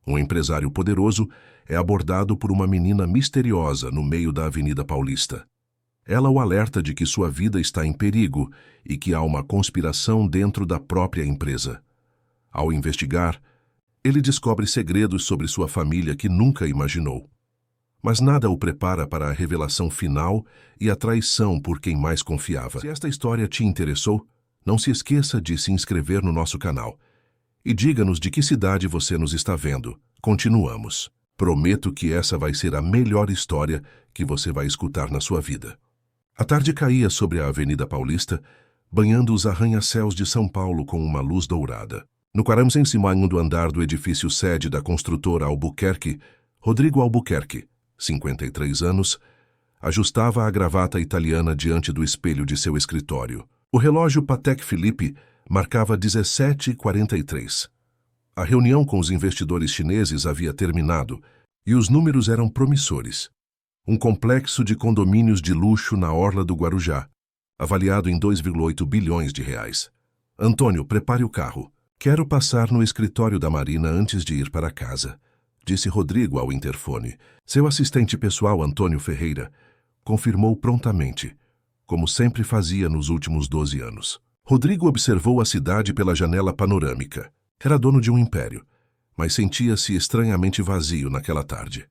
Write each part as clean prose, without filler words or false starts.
Um empresário poderoso é abordado por uma menina misteriosa no meio da Avenida Paulista. Ela o alerta de que sua vida está em perigo e que há uma conspiração dentro da própria empresa. Ao investigar, ele descobre segredos sobre sua família que nunca imaginou. Mas nada o prepara para a revelação final e a traição por quem mais confiava. Se esta história te interessou, não se esqueça de se inscrever no nosso canal. E diga-nos de que cidade você nos está vendo. Continuamos. Prometo que essa vai ser a melhor história que você vai escutar na sua vida. A tarde caía sobre a Avenida Paulista, banhando os arranha-céus de São Paulo com uma luz dourada. No 42º andar do edifício sede da construtora Albuquerque, Rodrigo Albuquerque, 53 anos, ajustava a gravata italiana diante do espelho de seu escritório. O relógio Patek Philippe marcava 17h43. A reunião com os investidores chineses havia terminado e os números eram promissores. Um complexo de condomínios de luxo na orla do Guarujá, avaliado em 2,8 bilhões de reais. Antônio, prepare o carro. Quero passar no escritório da Marina antes de ir para casa, disse Rodrigo ao interfone. Seu assistente pessoal, Antônio Ferreira, confirmou prontamente, como sempre fazia nos últimos 12 anos. Rodrigo observou a cidade pela janela panorâmica. Era dono de um império, mas sentia-se estranhamente vazio naquela tarde.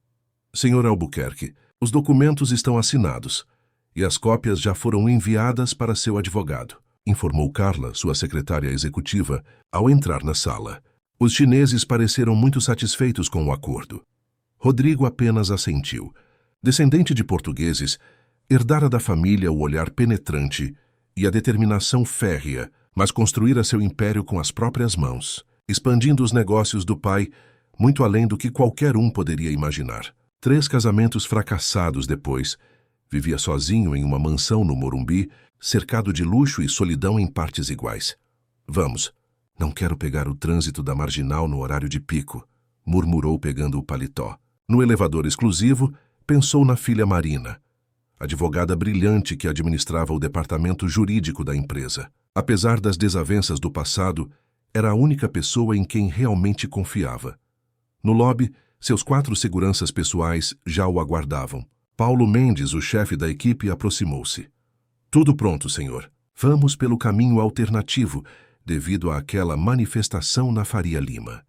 Senhor Albuquerque, os documentos estão assinados e as cópias já foram enviadas para seu advogado, informou Carla, sua secretária executiva, ao entrar na sala. Os chineses pareceram muito satisfeitos com o acordo. Rodrigo apenas assentiu. Descendente de portugueses, herdara da família o olhar penetrante e a determinação férrea, mas construíra seu império com as próprias mãos, expandindo os negócios do pai muito além do que qualquer um poderia imaginar. 3 casamentos fracassados depois, vivia sozinho em uma mansão no Morumbi, cercado de luxo e solidão em partes iguais. Vamos, não quero pegar o trânsito da Marginal no horário de pico, murmurou pegando o paletó. No elevador exclusivo, pensou na filha Marina, advogada brilhante que administrava o departamento jurídico da empresa. Apesar das desavenças do passado, era a única pessoa em quem realmente confiava. No lobby, seus 4 seguranças pessoais já o aguardavam. Paulo Mendes, o chefe da equipe, aproximou-se. Tudo pronto, senhor. Vamos pelo caminho alternativo, devido àquela manifestação na Faria Lima.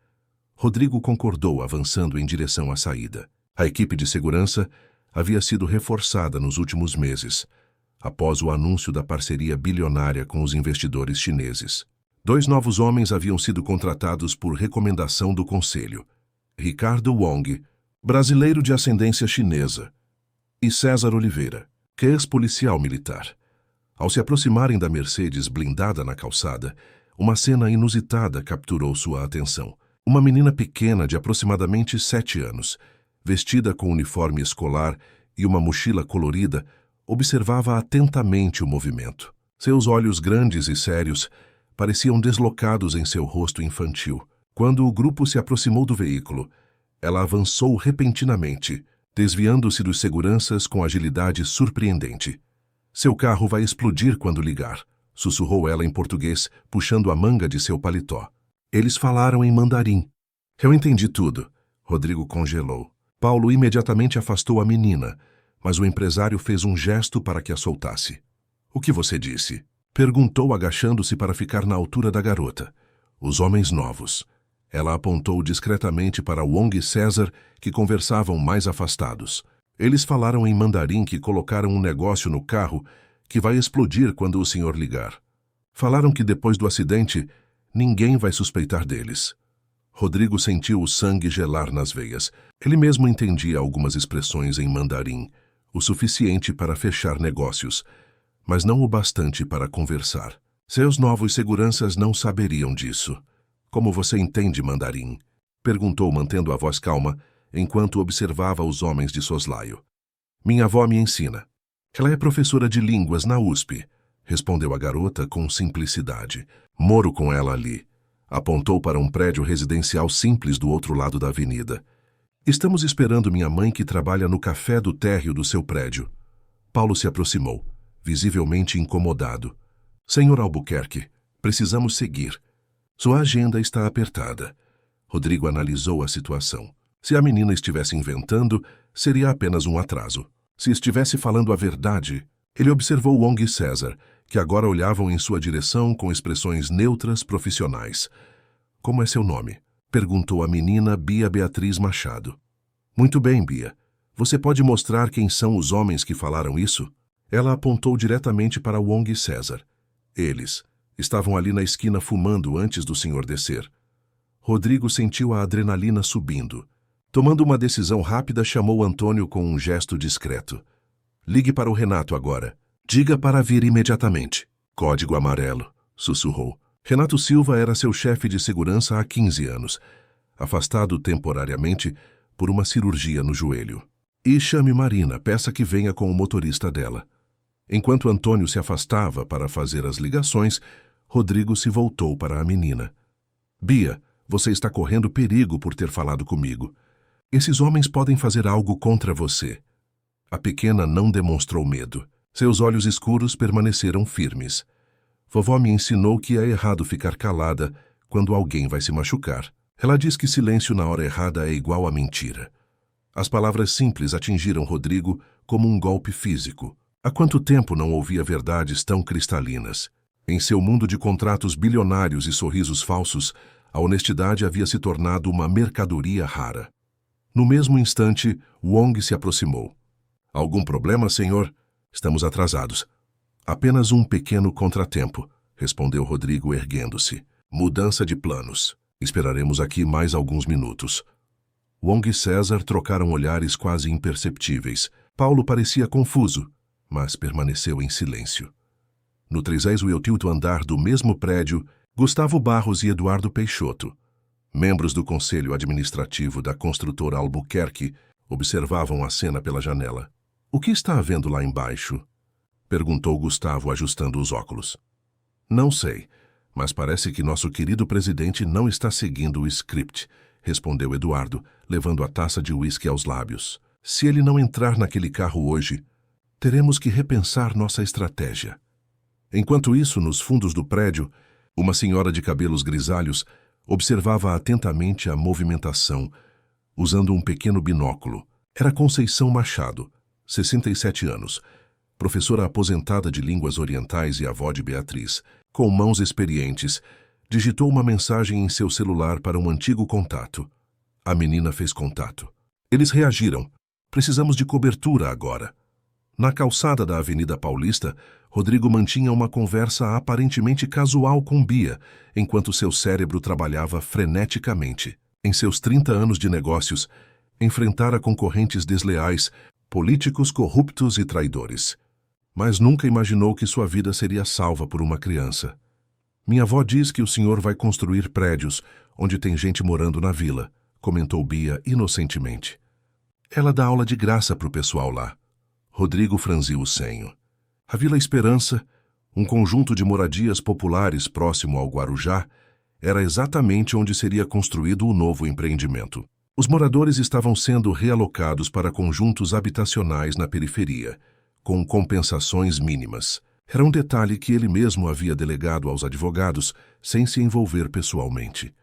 Rodrigo concordou, avançando em direção à saída. A equipe de segurança havia sido reforçada nos últimos meses, após o anúncio da parceria bilionária com os investidores chineses. 2 novos homens haviam sido contratados por recomendação do conselho. Ricardo Wong, brasileiro de ascendência chinesa, e César Oliveira, que é ex-policial militar. Ao se aproximarem da Mercedes blindada na calçada, uma cena inusitada capturou sua atenção. Uma menina pequena de aproximadamente 7 anos, vestida com uniforme escolar e uma mochila colorida, observava atentamente o movimento. Seus olhos grandes e sérios pareciam deslocados em seu rosto infantil. Quando o grupo se aproximou do veículo, ela avançou repentinamente, desviando-se dos seguranças com agilidade surpreendente. Seu carro vai explodir quando ligar, sussurrou ela em português, puxando a manga de seu paletó. Eles falaram em mandarim. Eu entendi tudo. Rodrigo congelou. Paulo imediatamente afastou a menina, mas o empresário fez um gesto para que a soltasse. O que você disse? Perguntou, agachando-se para ficar na altura da garota. Os homens novos. Ela apontou discretamente para Wong e César, que conversavam mais afastados. Eles falaram em mandarim que colocaram um negócio no carro que vai explodir quando o senhor ligar. Falaram que depois do acidente, ninguém vai suspeitar deles. Rodrigo sentiu o sangue gelar nas veias. Ele mesmo entendia algumas expressões em mandarim, o suficiente para fechar negócios, mas não o bastante para conversar. Seus novos seguranças não saberiam disso. Como você entende mandarim? Perguntou, mantendo a voz calma, enquanto observava os homens de soslaio. Minha avó me ensina. Ela é professora de línguas na USP, respondeu a garota com simplicidade. Moro com ela ali. Apontou para um prédio residencial simples do outro lado da avenida. Estamos esperando minha mãe, que trabalha no café do térreo do seu prédio. Paulo se aproximou, visivelmente incomodado. Senhor Albuquerque, precisamos seguir. Sua agenda está apertada. Rodrigo analisou a situação. Se a menina estivesse inventando, seria apenas um atraso. Se estivesse falando a verdade, ele observou Wong e César, que agora olhavam em sua direção com expressões neutras profissionais. Como é seu nome? Perguntou a menina Bia Beatriz Machado. Muito bem, Bia. Você pode mostrar quem são os homens que falaram isso? Ela apontou diretamente para Wong e César. Eles estavam ali na esquina fumando antes do senhor descer. Rodrigo sentiu a adrenalina subindo. Tomando uma decisão rápida, chamou Antônio com um gesto discreto. Ligue para o Renato agora. Diga para vir imediatamente. Código amarelo, sussurrou. Renato Silva era seu chefe de segurança há 15 anos, afastado temporariamente por uma cirurgia no joelho. E chame Marina, peça que venha com o motorista dela. Enquanto Antônio se afastava para fazer as ligações, Rodrigo se voltou para a menina. Bia, você está correndo perigo por ter falado comigo. Esses homens podem fazer algo contra você. A pequena não demonstrou medo. Seus olhos escuros permaneceram firmes. Vovó me ensinou que é errado ficar calada quando alguém vai se machucar. Ela diz que silêncio na hora errada é igual a mentira. As palavras simples atingiram Rodrigo como um golpe físico. Há quanto tempo não ouvia verdades tão cristalinas? Em seu mundo de contratos bilionários e sorrisos falsos, a honestidade havia se tornado uma mercadoria rara. No mesmo instante, Wong se aproximou. Algum problema, senhor? Estamos atrasados. Apenas um pequeno contratempo, respondeu Rodrigo erguendo-se. Mudança de planos. Esperaremos aqui mais alguns minutos. Wong e César trocaram olhares quase imperceptíveis. Paulo parecia confuso, mas permaneceu em silêncio. No 38º andar do mesmo prédio, Gustavo Barros e Eduardo Peixoto, membros do Conselho Administrativo da construtora Albuquerque, observavam a cena pela janela. O que está havendo lá embaixo? Perguntou Gustavo, ajustando os óculos. Não sei, mas parece que nosso querido presidente não está seguindo o script, respondeu Eduardo, levando a taça de uísque aos lábios. Se ele não entrar naquele carro hoje, teremos que repensar nossa estratégia. Enquanto isso, nos fundos do prédio, uma senhora de cabelos grisalhos observava atentamente a movimentação, usando um pequeno binóculo. Era Conceição Machado, 67 anos, professora aposentada de línguas orientais e avó de Beatriz. Com mãos experientes, digitou uma mensagem em seu celular para um antigo contato. A menina fez contato. Eles reagiram. Precisamos de cobertura agora. Na calçada da Avenida Paulista, Rodrigo mantinha uma conversa aparentemente casual com Bia, enquanto seu cérebro trabalhava freneticamente. Em seus 30 anos de negócios, enfrentara concorrentes desleais, políticos corruptos e traidores. Mas nunca imaginou que sua vida seria salva por uma criança. Minha avó diz que o senhor vai construir prédios onde tem gente morando na vila, comentou Bia inocentemente. Ela dá aula de graça para o pessoal lá. Rodrigo franziu o senho. A Vila Esperança, um conjunto de moradias populares próximo ao Guarujá, era exatamente onde seria construído o novo empreendimento. Os moradores estavam sendo realocados para conjuntos habitacionais na periferia, com compensações mínimas. Era um detalhe que ele mesmo havia delegado aos advogados, sem se envolver pessoalmente.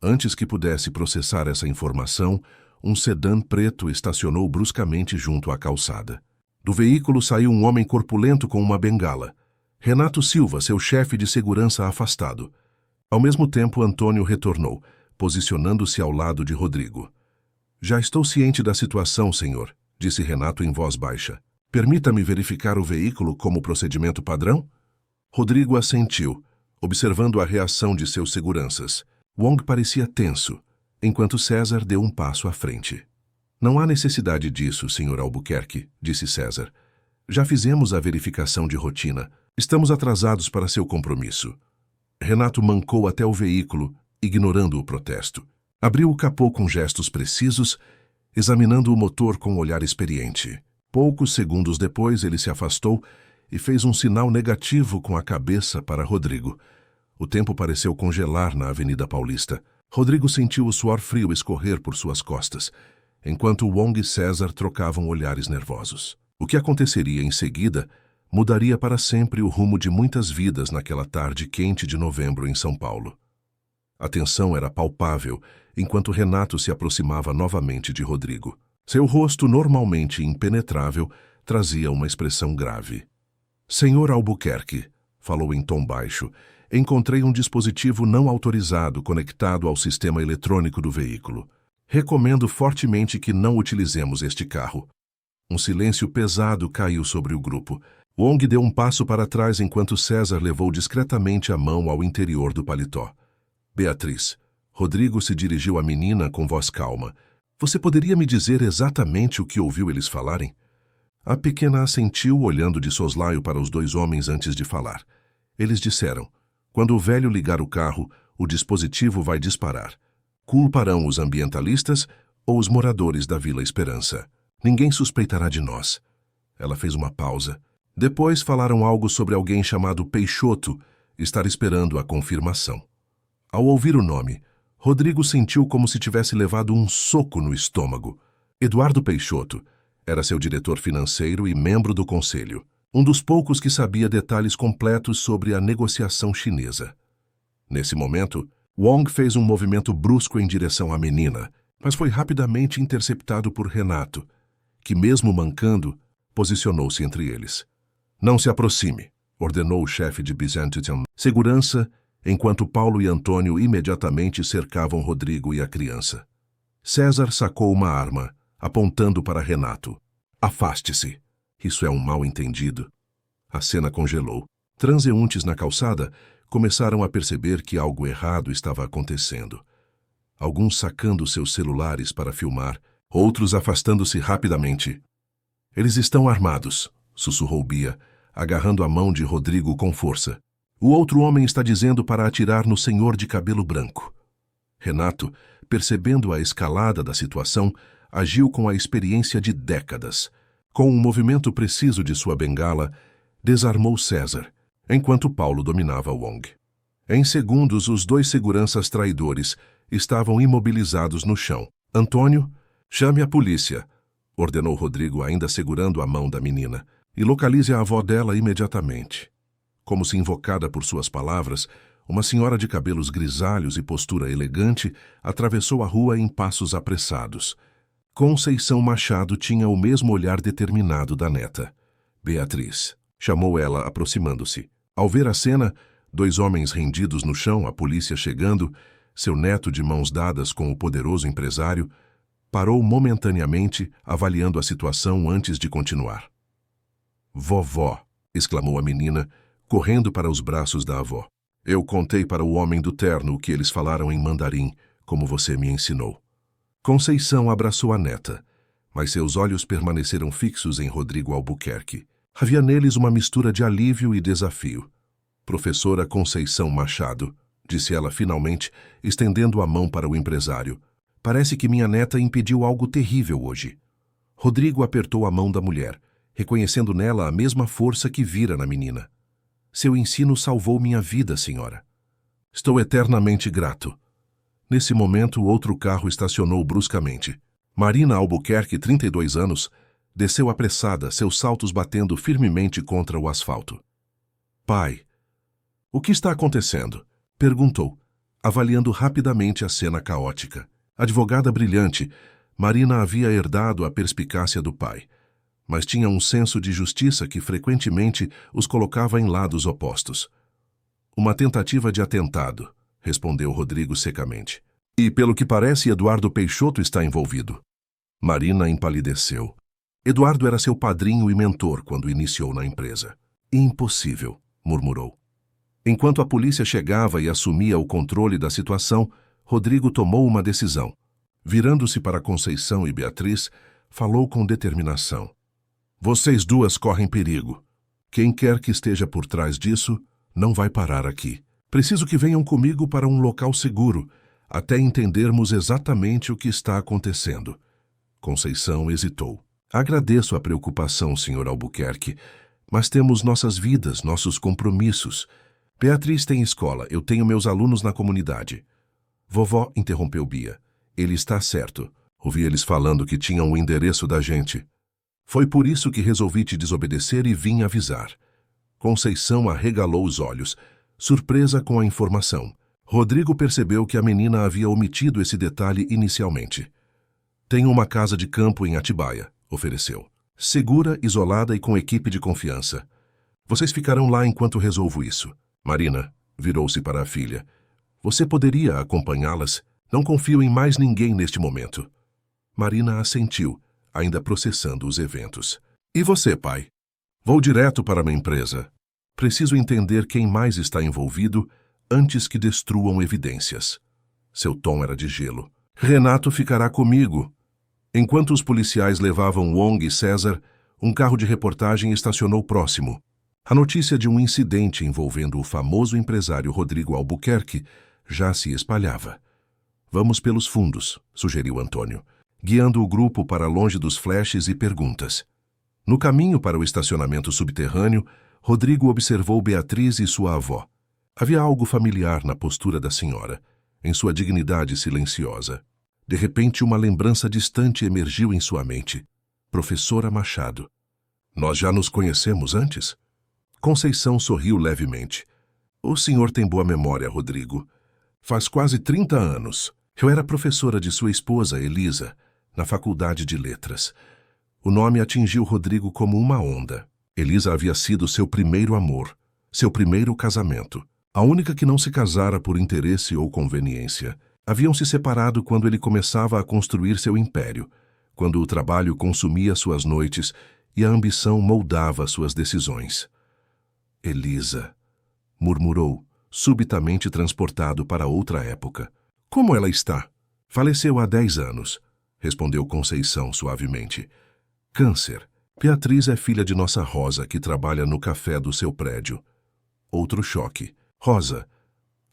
Antes que pudesse processar essa informação, um sedã preto estacionou bruscamente junto à calçada. Do veículo saiu um homem corpulento com uma bengala. Renato Silva, seu chefe de segurança afastado. Ao mesmo tempo, Antônio retornou, posicionando-se ao lado de Rodrigo. Já estou ciente da situação, senhor, disse Renato em voz baixa. Permita-me verificar o veículo como procedimento padrão? Rodrigo assentiu, observando a reação de seus seguranças. Wong parecia tenso, enquanto César deu um passo à frente. Não há necessidade disso, Sr. Albuquerque, disse César. Já fizemos a verificação de rotina. Estamos atrasados para seu compromisso. Renato mancou até o veículo, ignorando o protesto. Abriu o capô com gestos precisos, examinando o motor com um olhar experiente. Poucos segundos depois, ele se afastou e fez um sinal negativo com a cabeça para Rodrigo. O tempo pareceu congelar na Avenida Paulista. Rodrigo sentiu o suor frio escorrer por suas costas, enquanto Wong e César trocavam olhares nervosos. O que aconteceria em seguida mudaria para sempre o rumo de muitas vidas naquela tarde quente de novembro em São Paulo. A tensão era palpável, enquanto Renato se aproximava novamente de Rodrigo. Seu rosto, normalmente impenetrável, trazia uma expressão grave. Senhor Albuquerque, falou em tom baixo, encontrei um dispositivo não autorizado conectado ao sistema eletrônico do veículo. Recomendo fortemente que não utilizemos este carro. Um silêncio pesado caiu sobre o grupo. Wong deu um passo para trás enquanto César levou discretamente a mão ao interior do paletó. Beatriz. Rodrigo se dirigiu à menina com voz calma. Você poderia me dizer exatamente o que ouviu eles falarem? A pequena assentiu, olhando de soslaio para os dois homens antes de falar. Eles disseram: quando o velho ligar o carro, o dispositivo vai disparar. Culparão os ambientalistas ou os moradores da Vila Esperança. Ninguém suspeitará de nós. Ela fez uma pausa. Depois falaram algo sobre alguém chamado Peixoto estar esperando a confirmação. Ao ouvir o nome, Rodrigo sentiu como se tivesse levado um soco no estômago. Eduardo Peixoto era seu diretor financeiro e membro do conselho, um dos poucos que sabia detalhes completos sobre a negociação chinesa. Nesse momento, Wong fez um movimento brusco em direção à menina, mas foi rapidamente interceptado por Renato, que, mesmo mancando, posicionou-se entre eles. Não se aproxime, ordenou o chefe de Byzantium Segurança, enquanto Paulo e Antônio imediatamente cercavam Rodrigo e a criança. César sacou uma arma, apontando para Renato. Afaste-se. Isso é um mal-entendido. A cena congelou. Transeuntes na calçada começaram a perceber que algo errado estava acontecendo. Alguns sacando seus celulares para filmar, outros afastando-se rapidamente. Eles estão armados, sussurrou Bia, agarrando a mão de Rodrigo com força. O outro homem está dizendo para atirar no senhor de cabelo branco. Renato, percebendo a escalada da situação, agiu com a experiência de décadas. Com um movimento preciso de sua bengala, desarmou César, enquanto Paulo dominava Wong. Em segundos, os dois seguranças traidores estavam imobilizados no chão. Antônio, chame a polícia, ordenou Rodrigo, ainda segurando a mão da menina, e localize a avó dela imediatamente. Como se invocada por suas palavras, uma senhora de cabelos grisalhos e postura elegante atravessou a rua em passos apressados. Conceição Machado tinha o mesmo olhar determinado da neta. Beatriz, chamou ela, aproximando-se. Ao ver a cena, dois homens rendidos no chão, a polícia chegando, seu neto de mãos dadas com o poderoso empresário, parou momentaneamente, avaliando a situação antes de continuar. Vovó, exclamou a menina, correndo para os braços da avó. Eu contei para o homem do terno o que eles falaram em mandarim, como você me ensinou. Conceição abraçou a neta, mas seus olhos permaneceram fixos em Rodrigo Albuquerque. Havia neles uma mistura de alívio e desafio. Professora Conceição Machado, disse ela finalmente, estendendo a mão para o empresário. Parece que minha neta impediu algo terrível hoje. Rodrigo apertou a mão da mulher, reconhecendo nela a mesma força que vira na menina. Seu ensino salvou minha vida, senhora. Estou eternamente grato. Nesse momento, outro carro estacionou bruscamente. Marina Albuquerque, 32 anos, desceu apressada, seus saltos batendo firmemente contra o asfalto. Pai, o que está acontecendo? Perguntou, avaliando rapidamente a cena caótica. Advogada brilhante, Marina havia herdado a perspicácia do pai, mas tinha um senso de justiça que frequentemente os colocava em lados opostos. Uma tentativa de atentado, respondeu Rodrigo secamente. E, pelo que parece, Eduardo Peixoto está envolvido. Marina empalideceu. Eduardo era seu padrinho e mentor quando iniciou na empresa. Impossível, murmurou. Enquanto a polícia chegava e assumia o controle da situação, Rodrigo tomou uma decisão. Virando-se para Conceição e Beatriz, falou com determinação. Vocês duas correm perigo. Quem quer que esteja por trás disso, não vai parar aqui. Preciso que venham comigo para um local seguro, até entendermos exatamente o que está acontecendo. Conceição hesitou. Agradeço a preocupação, Sr. Albuquerque, mas temos nossas vidas, nossos compromissos. Beatriz tem escola, eu tenho meus alunos na comunidade. Vovó, interrompeu Bia. Ele está certo. Ouvi eles falando que tinham o endereço da gente. Foi por isso que resolvi te desobedecer e vim avisar. Conceição arregalou os olhos, surpresa com a informação. Rodrigo percebeu que a menina havia omitido esse detalhe inicialmente. Tenho uma casa de campo em Atibaia, ofereceu. Segura, isolada e com equipe de confiança. Vocês ficarão lá enquanto resolvo isso. Marina virou-se para a filha. Você poderia acompanhá-las? Não confio em mais ninguém neste momento. Marina assentiu, ainda processando os eventos. E você, pai? Vou direto para minha empresa. Preciso entender quem mais está envolvido antes que destruam evidências. Seu tom era de gelo. Renato ficará comigo. Enquanto os policiais levavam Wong e César, um carro de reportagem estacionou próximo. A notícia de um incidente envolvendo o famoso empresário Rodrigo Albuquerque já se espalhava. Vamos pelos fundos, sugeriu Antônio, guiando o grupo para longe dos flashes e perguntas. No caminho para o estacionamento subterrâneo, Rodrigo observou Beatriz e sua avó. Havia algo familiar na postura da senhora, em sua dignidade silenciosa. De repente, uma lembrança distante emergiu em sua mente. Professora Machado. Nós já nos conhecemos antes? Conceição sorriu levemente. O senhor tem boa memória, Rodrigo. Faz quase 30 anos. Eu era professora de sua esposa, Elisa, na Faculdade de Letras. O nome atingiu Rodrigo como uma onda. Elisa havia sido seu primeiro amor, seu primeiro casamento. A única que não se casara por interesse ou conveniência. Haviam se separado quando ele começava a construir seu império, quando o trabalho consumia suas noites e a ambição moldava suas decisões. Elisa, murmurou, subitamente transportado para outra época. Como ela está? Faleceu há 10 anos, respondeu Conceição suavemente. Câncer. Beatriz é filha de nossa Rosa, que trabalha no café do seu prédio. Outro choque. Rosa,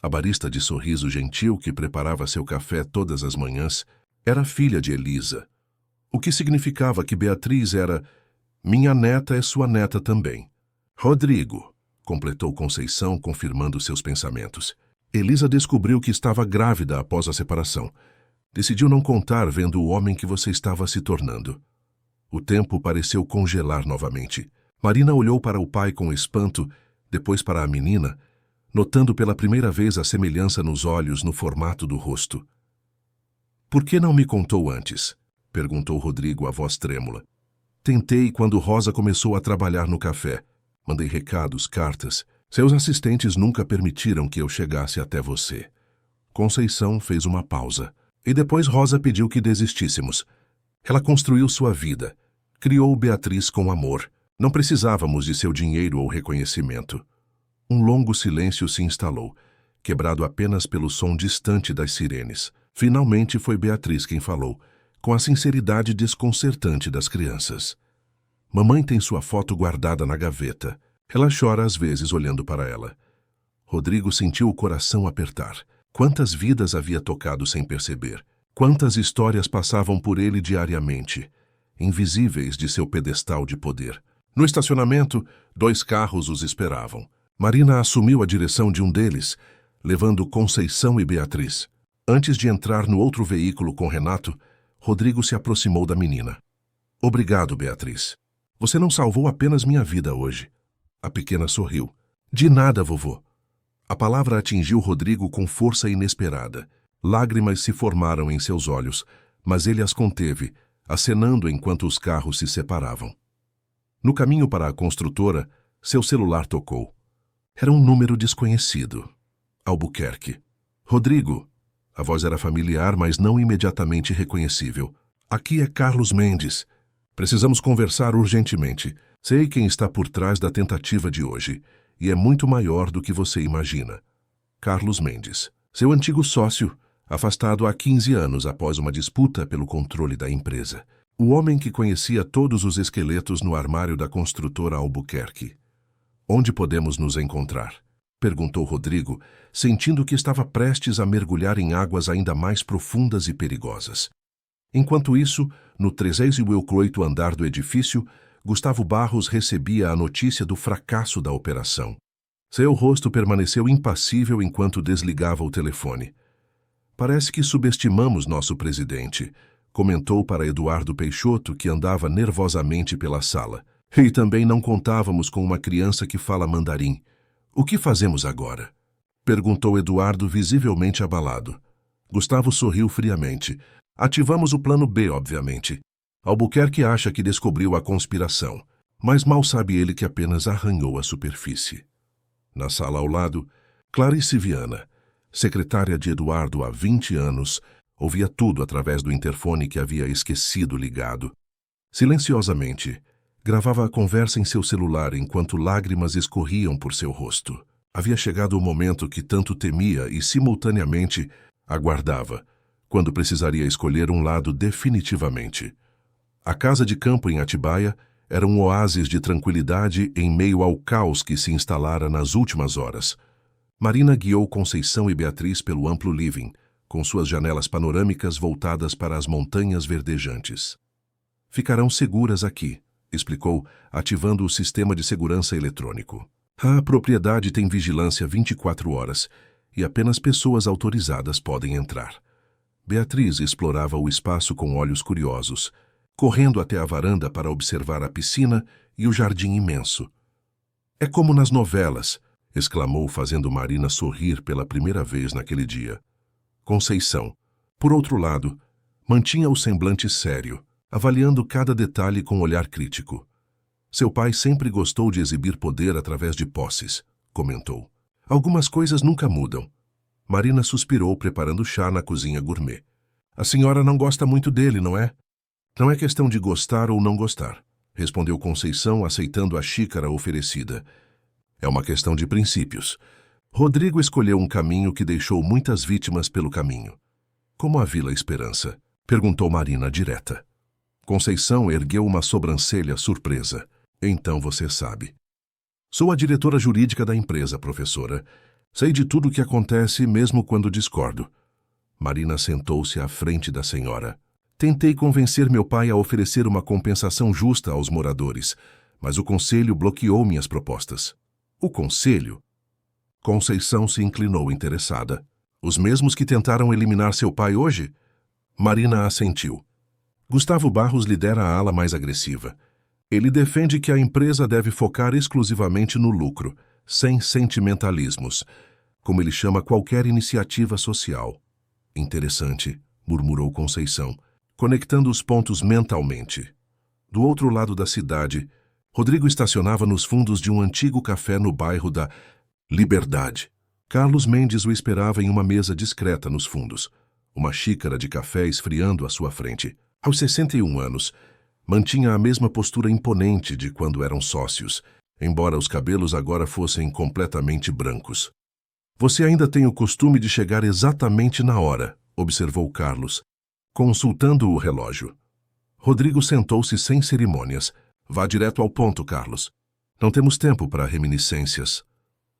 a barista de sorriso gentil que preparava seu café todas as manhãs, era filha de Elisa. O que significava que Beatriz era... Minha neta é sua neta também. Rodrigo, completou Conceição, confirmando seus pensamentos. Elisa descobriu que estava grávida após a separação. Decidiu não contar vendo o homem que você estava se tornando. O tempo pareceu congelar novamente. Marina olhou para o pai com espanto, depois para a menina, notando pela primeira vez a semelhança nos olhos no formato do rosto. Por que não me contou antes? Perguntou Rodrigo, a voz trêmula. Tentei quando Rosa começou a trabalhar no café. Mandei recados, cartas. Seus assistentes nunca permitiram que eu chegasse até você. Conceição fez uma pausa. E depois Rosa pediu que desistíssemos. Ela construiu sua vida. Criou Beatriz com amor. Não precisávamos de seu dinheiro ou reconhecimento. Um longo silêncio se instalou, quebrado apenas pelo som distante das sirenes. Finalmente foi Beatriz quem falou, com a sinceridade desconcertante das crianças. Mamãe tem sua foto guardada na gaveta. Ela chora às vezes olhando para ela. Rodrigo sentiu o coração apertar. Quantas vidas havia tocado sem perceber? Quantas histórias passavam por ele diariamente, invisíveis de seu pedestal de poder? No estacionamento, 2 carros os esperavam. Marina assumiu a direção de um deles, levando Conceição e Beatriz. Antes de entrar no outro veículo com Renato, Rodrigo se aproximou da menina. Obrigado, Beatriz. Você não salvou apenas minha vida hoje. A pequena sorriu. De nada, vovô. A palavra atingiu Rodrigo com força inesperada. Lágrimas se formaram em seus olhos, mas ele as conteve, acenando enquanto os carros se separavam. No caminho para a construtora, seu celular tocou. Era um número desconhecido. Albuquerque. Rodrigo. A voz era familiar, mas não imediatamente reconhecível. Aqui é Carlos Mendes. Precisamos conversar urgentemente. Sei quem está por trás da tentativa de hoje, e é muito maior do que você imagina. Carlos Mendes. Seu antigo sócio, afastado há 15 anos após uma disputa pelo controle da empresa. O homem que conhecia todos os esqueletos no armário da construtora Albuquerque. Onde podemos nos encontrar? Perguntou Rodrigo, sentindo que estava prestes a mergulhar em águas ainda mais profundas e perigosas. Enquanto isso, no 38º andar do edifício, Gustavo Barros recebia a notícia do fracasso da operação. Seu rosto permaneceu impassível enquanto desligava o telefone. Parece que subestimamos nosso presidente, comentou para Eduardo Peixoto, que andava nervosamente pela sala. E também não contávamos com uma criança que fala mandarim. O que fazemos agora? Perguntou Eduardo, visivelmente abalado. Gustavo sorriu friamente. Ativamos o plano B, obviamente. Albuquerque acha que descobriu a conspiração, mas mal sabe ele que apenas arranhou a superfície. Na sala ao lado, Clarice Viana, secretária de Eduardo há 20 anos, ouvia tudo através do interfone que havia esquecido ligado. Silenciosamente, gravava a conversa em seu celular enquanto lágrimas escorriam por seu rosto. Havia chegado o momento que tanto temia e, simultaneamente, aguardava, quando precisaria escolher um lado definitivamente. A casa de campo em Atibaia era um oásis de tranquilidade em meio ao caos que se instalara nas últimas horas. Marina guiou Conceição e Beatriz pelo amplo living, com suas janelas panorâmicas voltadas para as montanhas verdejantes. Ficarão seguras aqui, explicou, ativando o sistema de segurança eletrônico. A propriedade tem vigilância 24 horas e apenas pessoas autorizadas podem entrar. Beatriz explorava o espaço com olhos curiosos, correndo até a varanda para observar a piscina e o jardim imenso. É como nas novelas, exclamou, fazendo Marina sorrir pela primeira vez naquele dia. Conceição, por outro lado, mantinha o semblante sério, avaliando cada detalhe com olhar crítico. Seu pai sempre gostou de exibir poder através de posses, comentou. Algumas coisas nunca mudam. Marina suspirou, preparando chá na cozinha gourmet. A senhora não gosta muito dele, não é? Não é questão de gostar ou não gostar, respondeu Conceição, aceitando a xícara oferecida. É uma questão de princípios. Rodrigo escolheu um caminho que deixou muitas vítimas pelo caminho. Como a Vila Esperança? Perguntou Marina direta. Conceição ergueu uma sobrancelha surpresa. Então você sabe. Sou a diretora jurídica da empresa, professora. Sei de tudo o que acontece, mesmo quando discordo. Marina sentou-se à frente da senhora. Tentei convencer meu pai a oferecer uma compensação justa aos moradores, mas o conselho bloqueou minhas propostas. O conselho? Conceição se inclinou interessada. Os mesmos que tentaram eliminar seu pai hoje? Marina assentiu. Gustavo Barros lidera a ala mais agressiva. Ele defende que a empresa deve focar exclusivamente no lucro, sem sentimentalismos, como ele chama qualquer iniciativa social. Interessante, murmurou Conceição, conectando os pontos mentalmente. Do outro lado da cidade, Rodrigo estacionava nos fundos de um antigo café no bairro da Liberdade. Carlos Mendes o esperava em uma mesa discreta nos fundos, uma xícara de café esfriando à sua frente. Aos 61 anos, mantinha a mesma postura imponente de quando eram sócios, embora os cabelos agora fossem completamente brancos. Você ainda tem o costume de chegar exatamente na hora, observou Carlos, consultando o relógio. Rodrigo sentou-se sem cerimônias. Vá direto ao ponto, Carlos. Não temos tempo para reminiscências.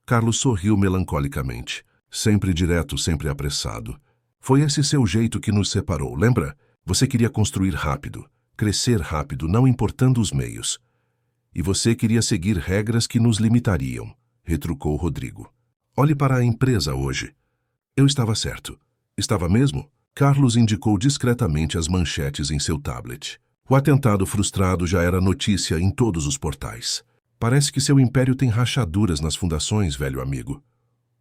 Carlos sorriu melancolicamente. Sempre direto, sempre apressado. Foi esse seu jeito que nos separou, lembra? Você queria construir rápido, crescer rápido, não importando os meios. E você queria seguir regras que nos limitariam, retrucou Rodrigo. Olhe para a empresa hoje. Eu estava certo. Estava mesmo? Carlos indicou discretamente as manchetes em seu tablet. O atentado frustrado já era notícia em todos os portais. Parece que seu império tem rachaduras nas fundações, velho amigo.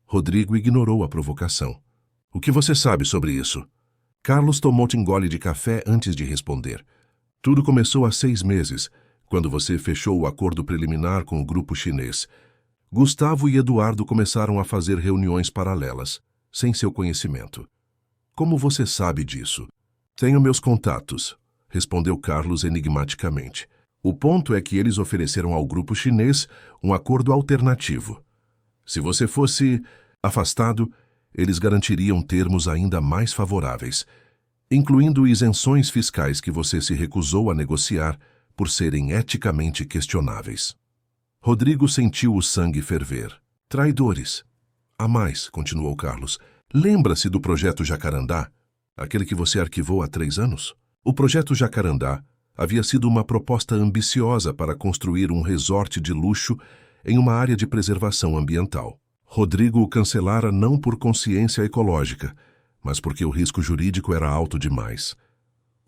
Rodrigo ignorou a provocação. O que você sabe sobre isso? Carlos tomou um gole de café antes de responder. Tudo começou há 6 meses, quando você fechou o acordo preliminar com o grupo chinês. Gustavo e Eduardo começaram a fazer reuniões paralelas, sem seu conhecimento. Como você sabe disso? Tenho meus contatos, respondeu Carlos enigmaticamente. O ponto é que eles ofereceram ao grupo chinês um acordo alternativo. Se você fosse afastado, eles garantiriam termos ainda mais favoráveis, incluindo isenções fiscais que você se recusou a negociar por serem eticamente questionáveis. Rodrigo sentiu o sangue ferver. Traidores. Há mais, continuou Carlos. Lembra-se do projeto Jacarandá, aquele que você arquivou há 3 anos? O projeto Jacarandá havia sido uma proposta ambiciosa para construir um resort de luxo em uma área de preservação ambiental. Rodrigo o cancelara não por consciência ecológica, mas porque o risco jurídico era alto demais.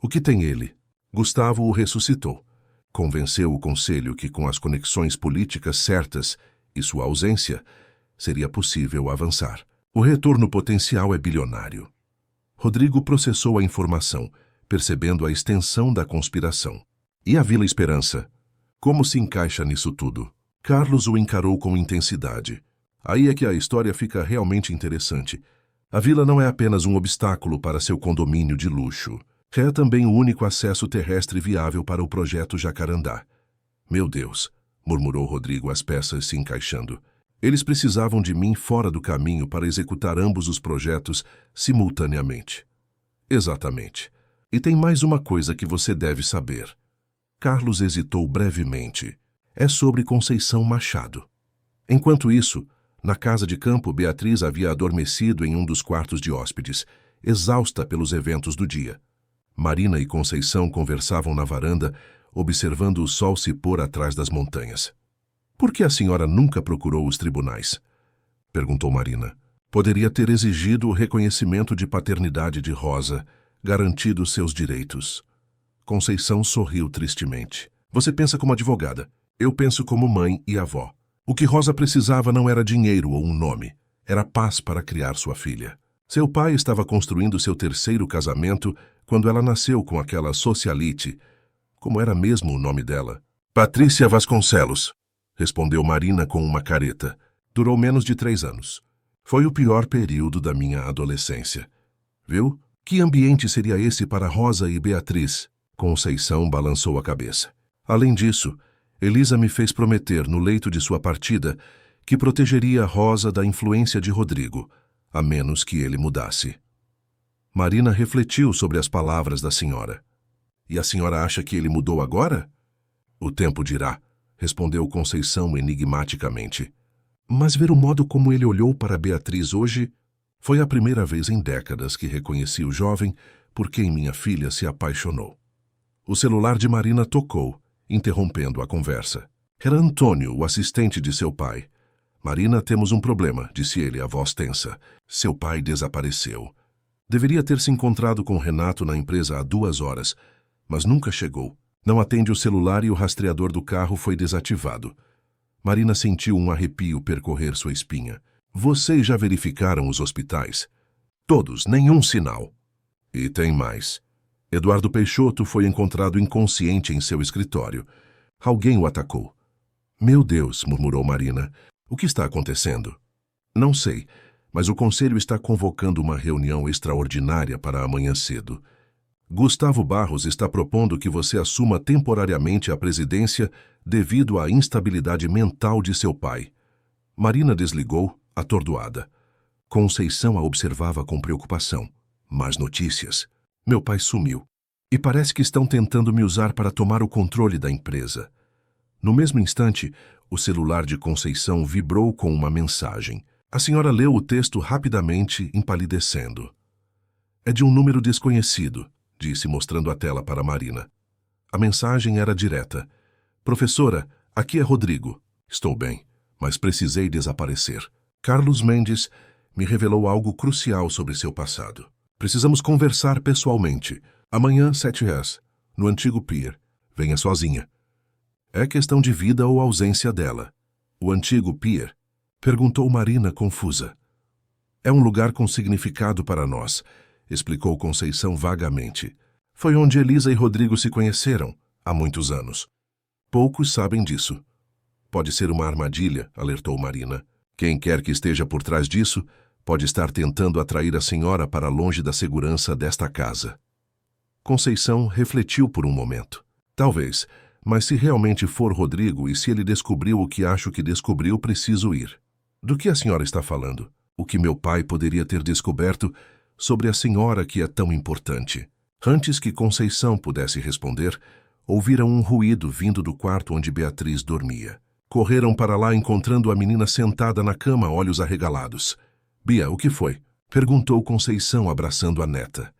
O que tem ele? Gustavo o ressuscitou. Convenceu o conselho que, com as conexões políticas certas e sua ausência, seria possível avançar. O retorno potencial é bilionário. Rodrigo processou a informação, percebendo a extensão da conspiração. E a Vila Esperança? Como se encaixa nisso tudo? Carlos o encarou com intensidade. Aí é que a história fica realmente interessante. A vila não é apenas um obstáculo para seu condomínio de luxo. É também o único acesso terrestre viável para o projeto Jacarandá. Meu Deus, murmurou Rodrigo, as peças se encaixando. Eles precisavam de mim fora do caminho para executar ambos os projetos simultaneamente. Exatamente. E tem mais uma coisa que você deve saber. Carlos hesitou brevemente. É sobre Conceição Machado. Enquanto isso, na casa de campo, Beatriz havia adormecido em um dos quartos de hóspedes, exausta pelos eventos do dia. Marina e Conceição conversavam na varanda, observando o sol se pôr atrás das montanhas. Por que a senhora nunca procurou os tribunais? Perguntou Marina. Poderia ter exigido o reconhecimento de paternidade de Rosa, garantido seus direitos. Conceição sorriu tristemente. Você pensa como advogada. Eu penso como mãe e avó. O que Rosa precisava não era dinheiro ou um nome. Era paz para criar sua filha. Seu pai estava construindo seu terceiro casamento quando ela nasceu com aquela socialite. Como era mesmo o nome dela? Patrícia Vasconcelos, respondeu Marina com uma careta. Durou menos de 3 anos. Foi o pior período da minha adolescência. Viu? Que ambiente seria esse para Rosa e Beatriz? Conceição balançou a cabeça. Além disso, Elisa me fez prometer, no leito de sua partida, que protegeria Rosa da influência de Rodrigo, a menos que ele mudasse. Marina refletiu sobre as palavras da senhora. E a senhora acha que ele mudou agora? O tempo dirá, respondeu Conceição enigmaticamente. Mas ver o modo como ele olhou para Beatriz hoje, foi a primeira vez em décadas que reconheci o jovem por quem minha filha se apaixonou. O celular de Marina tocou, interrompendo a conversa. Era Antônio, o assistente de seu pai. Marina, temos um problema, disse ele, a voz tensa. Seu pai desapareceu. Deveria ter se encontrado com Renato na empresa há 2 horas, mas nunca chegou. Não atende o celular e o rastreador do carro foi desativado. Marina sentiu um arrepio percorrer sua espinha. Vocês já verificaram os hospitais? Todos, nenhum sinal. E tem mais. Eduardo Peixoto foi encontrado inconsciente em seu escritório. Alguém o atacou. Meu Deus, murmurou Marina. O que está acontecendo? Não sei, mas o conselho está convocando uma reunião extraordinária para amanhã cedo. Gustavo Barros está propondo que você assuma temporariamente a presidência devido à instabilidade mental de seu pai. Marina desligou, atordoada. Conceição a observava com preocupação. Más notícias. Meu pai sumiu. E parece que estão tentando me usar para tomar o controle da empresa. No mesmo instante, o celular de Conceição vibrou com uma mensagem. A senhora leu o texto rapidamente, empalidecendo. É de um número desconhecido, disse, mostrando a tela para Marina. A mensagem era direta. Professora, aqui é Rodrigo. Estou bem, mas precisei desaparecer. Carlos Mendes me revelou algo crucial sobre seu passado. Precisamos conversar pessoalmente. Amanhã, 7h, no antigo pier. Venha sozinha. É questão de vida ou ausência dela. O antigo pier? Perguntou Marina, confusa. É um lugar com significado para nós, explicou Conceição vagamente. Foi onde Elisa e Rodrigo se conheceram, há muitos anos. Poucos sabem disso. Pode ser uma armadilha, alertou Marina. Quem quer que esteja por trás disso pode estar tentando atrair a senhora para longe da segurança desta casa. Conceição refletiu por um momento. Talvez, mas se realmente for Rodrigo e se ele descobriu o que acho que descobriu, preciso ir. Do que a senhora está falando? O que meu pai poderia ter descoberto sobre a senhora que é tão importante? Antes que Conceição pudesse responder, ouviram um ruído vindo do quarto onde Beatriz dormia. Correram para lá encontrando a menina sentada na cama, olhos arregalados. Bia, o que foi? Perguntou Conceição, abraçando a neta.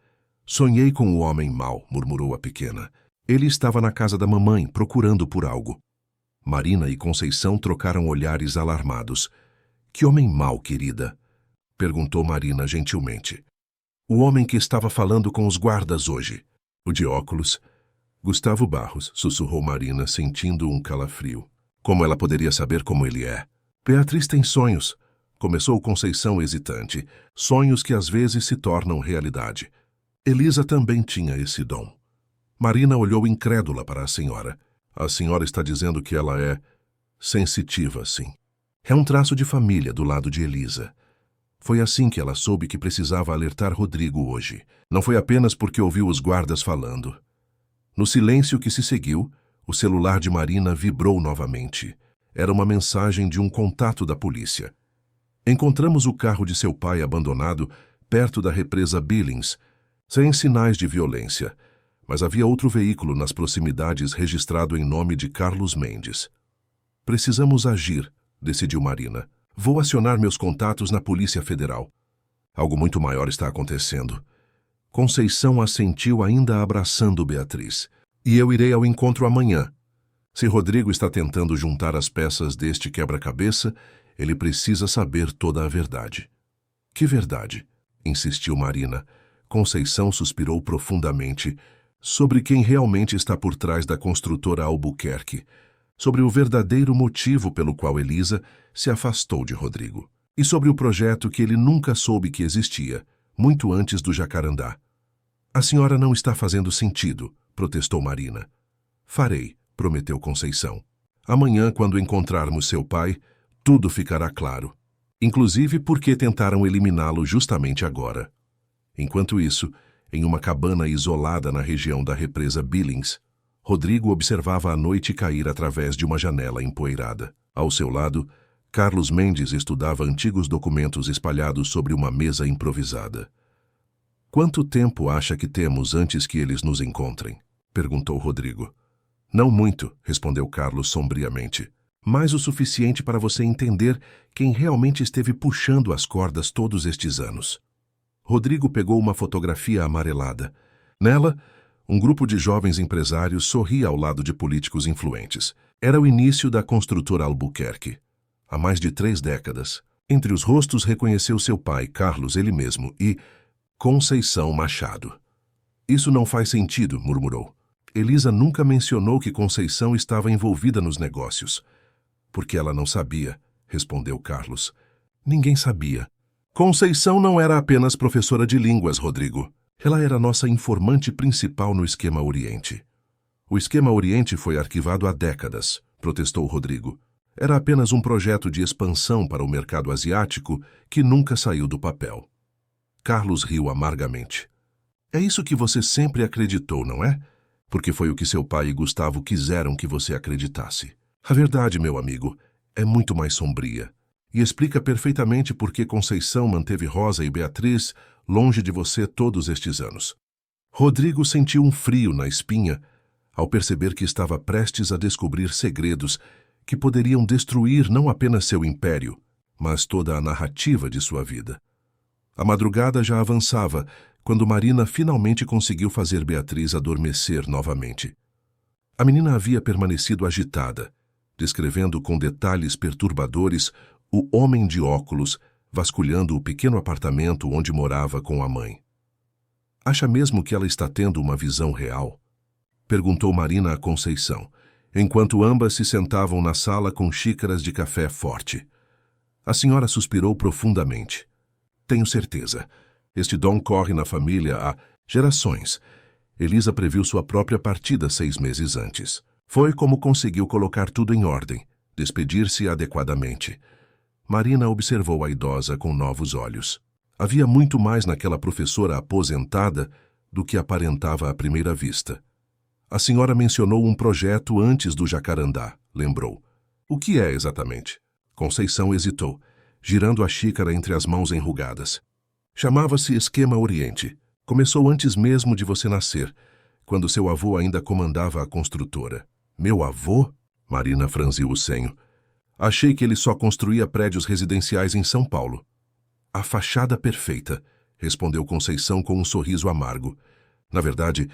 Sonhei com o homem mau, murmurou a pequena. Ele estava na casa da mamãe, procurando por algo. Marina e Conceição trocaram olhares alarmados. Que homem mau, querida? Perguntou Marina gentilmente. O homem que estava falando com os guardas hoje. O de óculos. Gustavo Barros, sussurrou Marina, sentindo um calafrio. Como ela poderia saber como ele é? Beatriz tem sonhos. Começou Conceição hesitante, sonhos que às vezes se tornam realidade. Elisa também tinha esse dom. Marina olhou incrédula para a senhora. A senhora está dizendo que ela é sensitiva, sim. É um traço de família do lado de Elisa. Foi assim que ela soube que precisava alertar Rodrigo hoje. Não foi apenas porque ouviu os guardas falando. No silêncio que se seguiu, o celular de Marina vibrou novamente. Era uma mensagem de um contato da polícia. Encontramos o carro de seu pai abandonado perto da represa Billings, sem sinais de violência, mas havia outro veículo nas proximidades registrado em nome de Carlos Mendes. Precisamos agir, decidiu Marina. Vou acionar meus contatos na Polícia Federal. Algo muito maior está acontecendo. Conceição assentiu ainda abraçando Beatriz. E eu irei ao encontro amanhã. Se Rodrigo está tentando juntar as peças deste quebra-cabeça, ele precisa saber toda a verdade. Que verdade? Insistiu Marina. Conceição suspirou profundamente. Sobre quem realmente está por trás da construtora Albuquerque. Sobre o verdadeiro motivo pelo qual Elisa se afastou de Rodrigo. E sobre o projeto que ele nunca soube que existia, muito antes do Jacarandá. A senhora não está fazendo sentido, protestou Marina. Farei, prometeu Conceição. Amanhã, quando encontrarmos seu pai, tudo ficará claro. Inclusive por que tentaram eliminá-lo justamente agora. Enquanto isso, em uma cabana isolada na região da represa Billings, Rodrigo observava a noite cair através de uma janela empoeirada. Ao seu lado, Carlos Mendes estudava antigos documentos espalhados sobre uma mesa improvisada. Quanto tempo acha que temos antes que eles nos encontrem? Perguntou Rodrigo. Não muito, respondeu Carlos sombriamente. Mas o suficiente para você entender quem realmente esteve puxando as cordas todos estes anos. Rodrigo pegou uma fotografia amarelada. Nela, um grupo de jovens empresários sorria ao lado de políticos influentes. Era o início da construtora Albuquerque. Há mais de 3 décadas. Entre os rostos reconheceu seu pai, Carlos, ele mesmo, e Conceição Machado. Isso não faz sentido, murmurou. Elisa nunca mencionou que Conceição estava envolvida nos negócios. Porque ela não sabia, respondeu Carlos. Ninguém sabia. Conceição não era apenas professora de línguas, Rodrigo. Ela era nossa informante principal no Esquema Oriente. O Esquema Oriente foi arquivado há décadas, protestou Rodrigo. Era apenas um projeto de expansão para o mercado asiático que nunca saiu do papel. Carlos riu amargamente. É isso que você sempre acreditou, não é? Porque foi o que seu pai e Gustavo quiseram que você acreditasse. A verdade, meu amigo, é muito mais sombria. E explica perfeitamente por que Conceição manteve Rosa e Beatriz longe de você todos estes anos. Rodrigo sentiu um frio na espinha ao perceber que estava prestes a descobrir segredos que poderiam destruir não apenas seu império, mas toda a narrativa de sua vida. A madrugada já avançava quando Marina finalmente conseguiu fazer Beatriz adormecer novamente. A menina havia permanecido agitada, descrevendo com detalhes perturbadores o homem de óculos vasculhando o pequeno apartamento onde morava com a mãe. Acha mesmo que ela está tendo uma visão real? Perguntou Marina a Conceição, enquanto ambas se sentavam na sala com xícaras de café forte. A senhora suspirou profundamente. Tenho certeza. Este dom corre na família há gerações. Elisa previu sua própria partida 6 meses antes. Foi como conseguiu colocar tudo em ordem, despedir-se adequadamente. Marina observou a idosa com novos olhos. Havia muito mais naquela professora aposentada do que aparentava à primeira vista. A senhora mencionou um projeto antes do Jacarandá, lembrou. O que é exatamente? Conceição hesitou, girando a xícara entre as mãos enrugadas. Chamava-se Esquema Oriente. Começou antes mesmo de você nascer, quando seu avô ainda comandava a construtora. Meu avô? Marina franziu o senho. Achei que ele só construía prédios residenciais em São Paulo. A fachada perfeita, respondeu Conceição com um sorriso amargo. Na verdade,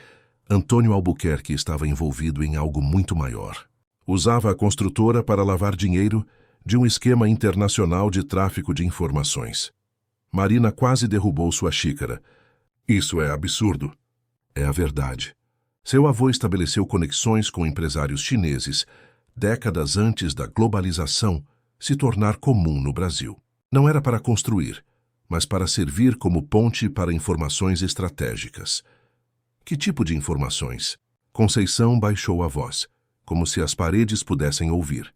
Antônio Albuquerque estava envolvido em algo muito maior. Usava a construtora para lavar dinheiro de um esquema internacional de tráfico de informações. Marina quase derrubou sua xícara. Isso é absurdo. É a verdade. Seu avô estabeleceu conexões com empresários chineses décadas antes da globalização se tornar comum no Brasil. Não era para construir, mas para servir como ponte para informações estratégicas. Que tipo de informações? Conceição baixou a voz, como se as paredes pudessem ouvir.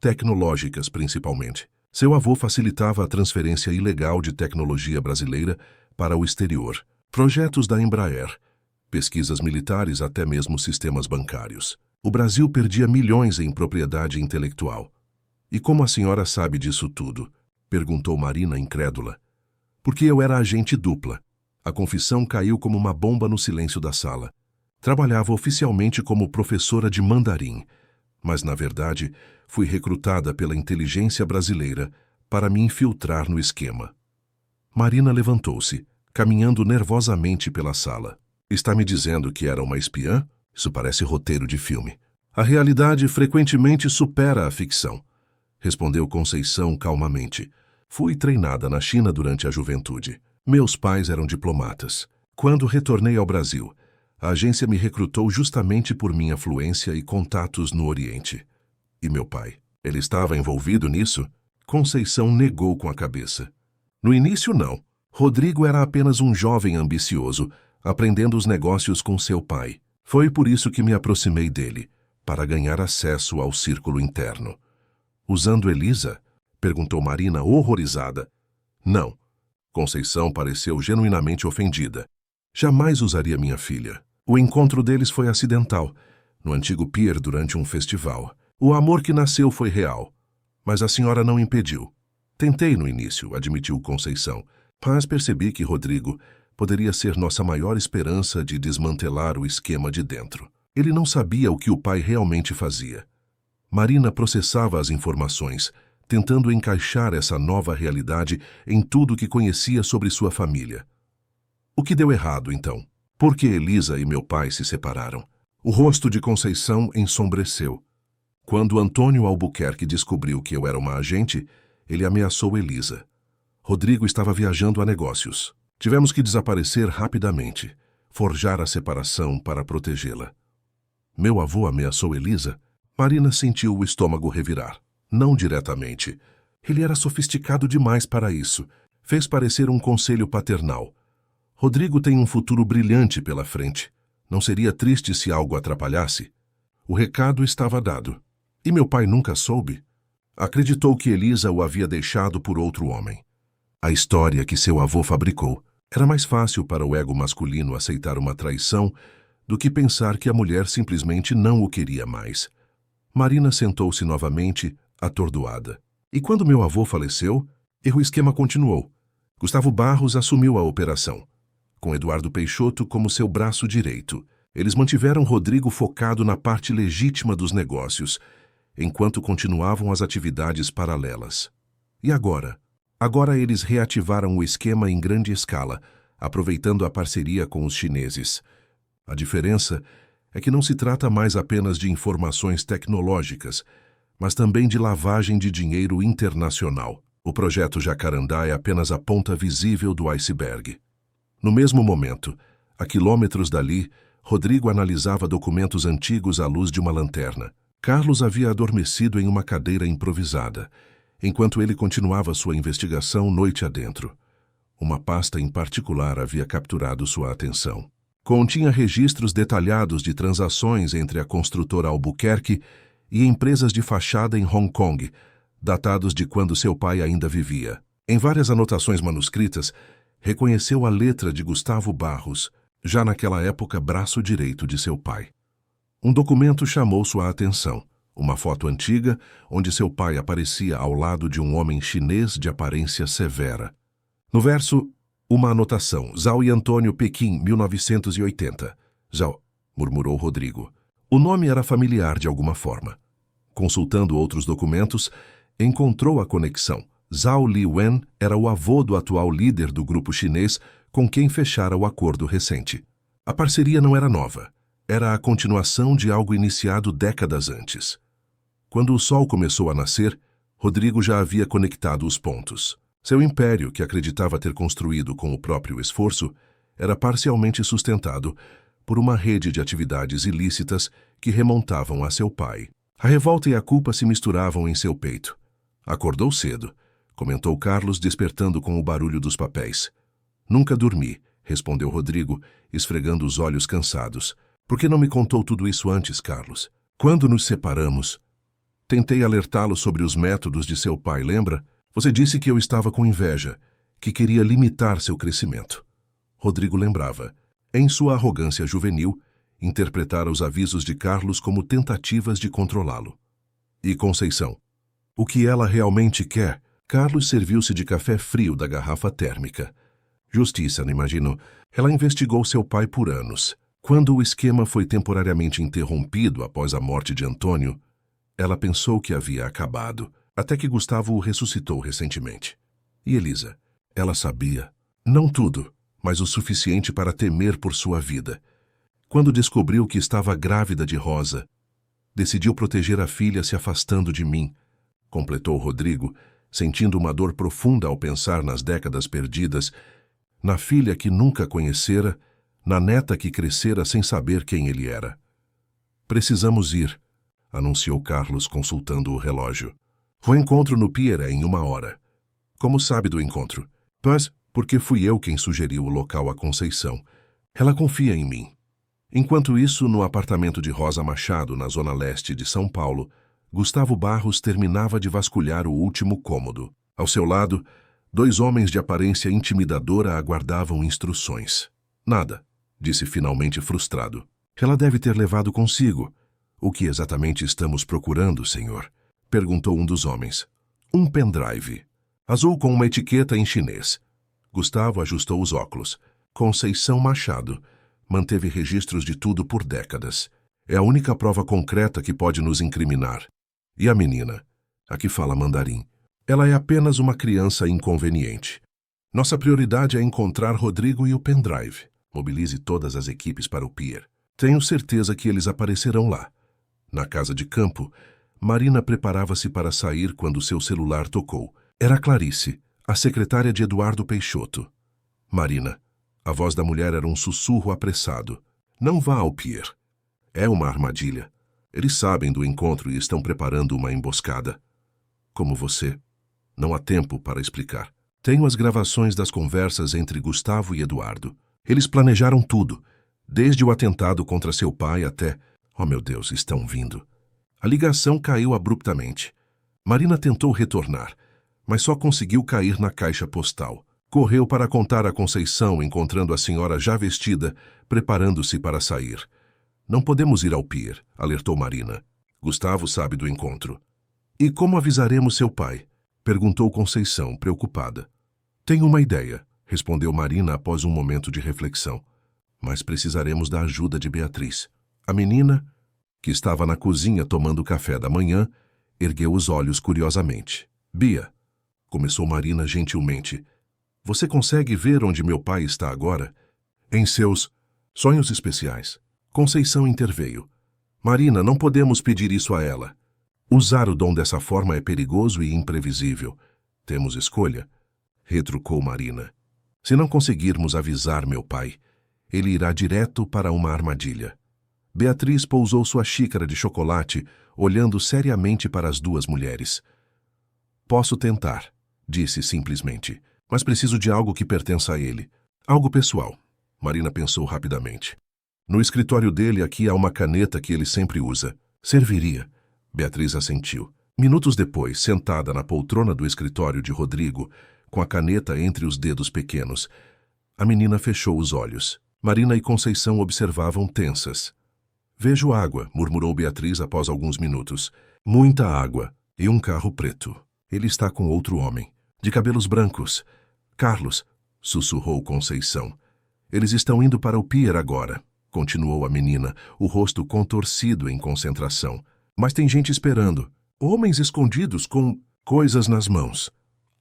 Tecnológicas, principalmente. Seu avô facilitava a transferência ilegal de tecnologia brasileira para o exterior. Projetos da Embraer, pesquisas militares, até mesmo sistemas bancários. O Brasil perdia milhões em propriedade intelectual. E como a senhora sabe disso tudo? Perguntou Marina, incrédula. Porque eu era agente dupla. A confissão caiu como uma bomba no silêncio da sala. Trabalhava oficialmente como professora de mandarim, mas, na verdade, fui recrutada pela inteligência brasileira para me infiltrar no esquema. Marina levantou-se, caminhando nervosamente pela sala. Está me dizendo que era uma espiã? Isso parece roteiro de filme. A realidade frequentemente supera a ficção, respondeu Conceição calmamente. Fui treinada na China durante a juventude. Meus pais eram diplomatas. Quando retornei ao Brasil, a agência me recrutou justamente por minha fluência e contatos no Oriente. E meu pai? Ele estava envolvido nisso? Conceição negou com a cabeça. No início, não. Rodrigo era apenas um jovem ambicioso, aprendendo os negócios com seu pai. Foi por isso que me aproximei dele, para ganhar acesso ao círculo interno. Usando Elisa? Perguntou Marina, horrorizada. Não. Conceição pareceu genuinamente ofendida. Jamais usaria minha filha. O encontro deles foi acidental, no antigo pier durante um festival. O amor que nasceu foi real, mas a senhora não impediu. Tentei no início, admitiu Conceição, mas percebi que Rodrigo poderia ser nossa maior esperança de desmantelar o esquema de dentro. Ele não sabia o que o pai realmente fazia. Marina processava as informações, tentando encaixar essa nova realidade em tudo que conhecia sobre sua família. O que deu errado, então? Por que Elisa e meu pai se separaram? O rosto de Conceição ensombreceu. Quando Antônio Albuquerque descobriu que eu era uma agente, ele ameaçou Elisa. Rodrigo estava viajando a negócios. Tivemos que desaparecer rapidamente, forjar a separação para protegê-la. Meu avô ameaçou Elisa? Marina sentiu o estômago revirar. Não diretamente. Ele era sofisticado demais para isso. Fez parecer um conselho paternal. Rodrigo tem um futuro brilhante pela frente. Não seria triste se algo atrapalhasse? O recado estava dado. E meu pai nunca soube? Acreditou que Elisa o havia deixado por outro homem. A história que seu avô fabricou. Era mais fácil para o ego masculino aceitar uma traição do que pensar que a mulher simplesmente não o queria mais. Marina sentou-se novamente, atordoada. E quando meu avô faleceu, o esquema continuou. Gustavo Barros assumiu a operação, com Eduardo Peixoto como seu braço direito. Eles mantiveram Rodrigo focado na parte legítima dos negócios, enquanto continuavam as atividades paralelas. E agora? Agora eles reativaram o esquema em grande escala, aproveitando a parceria com os chineses. A diferença é que não se trata mais apenas de informações tecnológicas, mas também de lavagem de dinheiro internacional. O projeto Jacarandá é apenas a ponta visível do iceberg. No mesmo momento, a quilômetros dali, Rodrigo analisava documentos antigos à luz de uma lanterna. Carlos havia adormecido em uma cadeira improvisada, enquanto ele continuava sua investigação noite adentro. Uma pasta em particular havia capturado sua atenção. Continha registros detalhados de transações entre a construtora Albuquerque e empresas de fachada em Hong Kong, datados de quando seu pai ainda vivia. Em várias anotações manuscritas, reconheceu a letra de Gustavo Barros, já naquela época braço direito de seu pai. Um documento chamou sua atenção, uma foto antiga onde seu pai aparecia ao lado de um homem chinês de aparência severa. No verso, uma anotação, Zhao e Antônio, Pequim, 1980. Zhao, murmurou Rodrigo. O nome era familiar de alguma forma. Consultando outros documentos, encontrou a conexão. Zhao Liwen era o avô do atual líder do grupo chinês com quem fechara o acordo recente. A parceria não era nova. Era a continuação de algo iniciado décadas antes. Quando o sol começou a nascer, Rodrigo já havia conectado os pontos. Seu império, que acreditava ter construído com o próprio esforço, era parcialmente sustentado por uma rede de atividades ilícitas que remontavam a seu pai. A revolta e a culpa se misturavam em seu peito. Acordou cedo, comentou Carlos, despertando com o barulho dos papéis. Nunca dormi, respondeu Rodrigo, esfregando os olhos cansados. Por que não me contou tudo isso antes, Carlos? Quando nos separamos, tentei alertá-lo sobre os métodos de seu pai, lembra? Você disse que eu estava com inveja, que queria limitar seu crescimento. Rodrigo lembrava. Em sua arrogância juvenil, interpretara os avisos de Carlos como tentativas de controlá-lo. E Conceição? O que ela realmente quer? Carlos serviu-se de café frio da garrafa térmica. Justiça, não imagino. Ela investigou seu pai por anos. Quando o esquema foi temporariamente interrompido após a morte de Antônio, ela pensou que havia acabado, até que Gustavo o ressuscitou recentemente. E Elisa? Ela sabia. Não tudo, mas o suficiente para temer por sua vida. Quando descobriu que estava grávida de Rosa, decidiu proteger a filha se afastando de mim, completou Rodrigo, sentindo uma dor profunda ao pensar nas décadas perdidas, na filha que nunca conhecera, na neta que crescera sem saber quem ele era. Precisamos ir, anunciou Carlos, consultando o relógio. O encontro no pier é em 1 hora. Como sabe do encontro? Pois, porque fui eu quem sugeriu o local à Conceição. Ela confia em mim. Enquanto isso, no apartamento de Rosa Machado, na zona leste de São Paulo, Gustavo Barros terminava de vasculhar o último cômodo. Ao seu lado, 2 homens de aparência intimidadora aguardavam instruções. Nada, disse finalmente frustrado. Ela deve ter levado consigo. O que exatamente estamos procurando, senhor? Perguntou um dos homens. Um pendrive. Azul com uma etiqueta em chinês. Gustavo ajustou os óculos. Conceição Machado. Manteve registros de tudo por décadas. É a única prova concreta que pode nos incriminar. E a menina? A que fala mandarim. Ela é apenas uma criança inconveniente. Nossa prioridade é encontrar Rodrigo e o pendrive. Mobilize todas as equipes para o pier. Tenho certeza que eles aparecerão lá. Na casa de campo, Marina preparava-se para sair quando seu celular tocou. Era Clarice, a secretária de Eduardo Peixoto. Marina. A voz da mulher era um sussurro apressado. Não vá ao pier. É uma armadilha. Eles sabem do encontro e estão preparando uma emboscada. Como você. Não há tempo para explicar. Tenho as gravações das conversas entre Gustavo e Eduardo. Eles planejaram tudo, desde o atentado contra seu pai até... Oh, meu Deus, estão vindo. A ligação caiu abruptamente. Marina tentou retornar, mas só conseguiu cair na caixa postal. Correu para contar a Conceição, encontrando a senhora já vestida, preparando-se para sair. Não podemos ir ao pier, alertou Marina. Gustavo sabe do encontro. E como avisaremos seu pai? Perguntou Conceição, preocupada. Tenho uma ideia, respondeu Marina após um momento de reflexão. Mas precisaremos da ajuda de Beatriz. A menina, que estava na cozinha tomando café da manhã, ergueu os olhos curiosamente. Bia, começou Marina gentilmente, você consegue ver onde meu pai está agora? Em seus sonhos especiais. Conceição interveio. Marina, não podemos pedir isso a ela. Usar o dom dessa forma é perigoso e imprevisível. Temos escolha? Retrucou Marina. Se não conseguirmos avisar meu pai, ele irá direto para uma armadilha. Beatriz pousou sua xícara de chocolate, olhando seriamente para as 2 mulheres. Posso tentar, disse simplesmente, mas preciso de algo que pertença a ele. Algo pessoal. Marina pensou rapidamente. No escritório dele aqui há uma caneta que ele sempre usa. Serviria. Beatriz assentiu. Minutos depois, sentada na poltrona do escritório de Rodrigo, com a caneta entre os dedos pequenos, a menina fechou os olhos. Marina e Conceição observavam tensas. Vejo água, murmurou Beatriz após alguns minutos. Muita água. E um carro preto. Ele está com outro homem, de cabelos brancos. Carlos, sussurrou Conceição. Eles estão indo para o pier agora, continuou a menina, o rosto contorcido em concentração. Mas tem gente esperando. Homens escondidos com coisas nas mãos.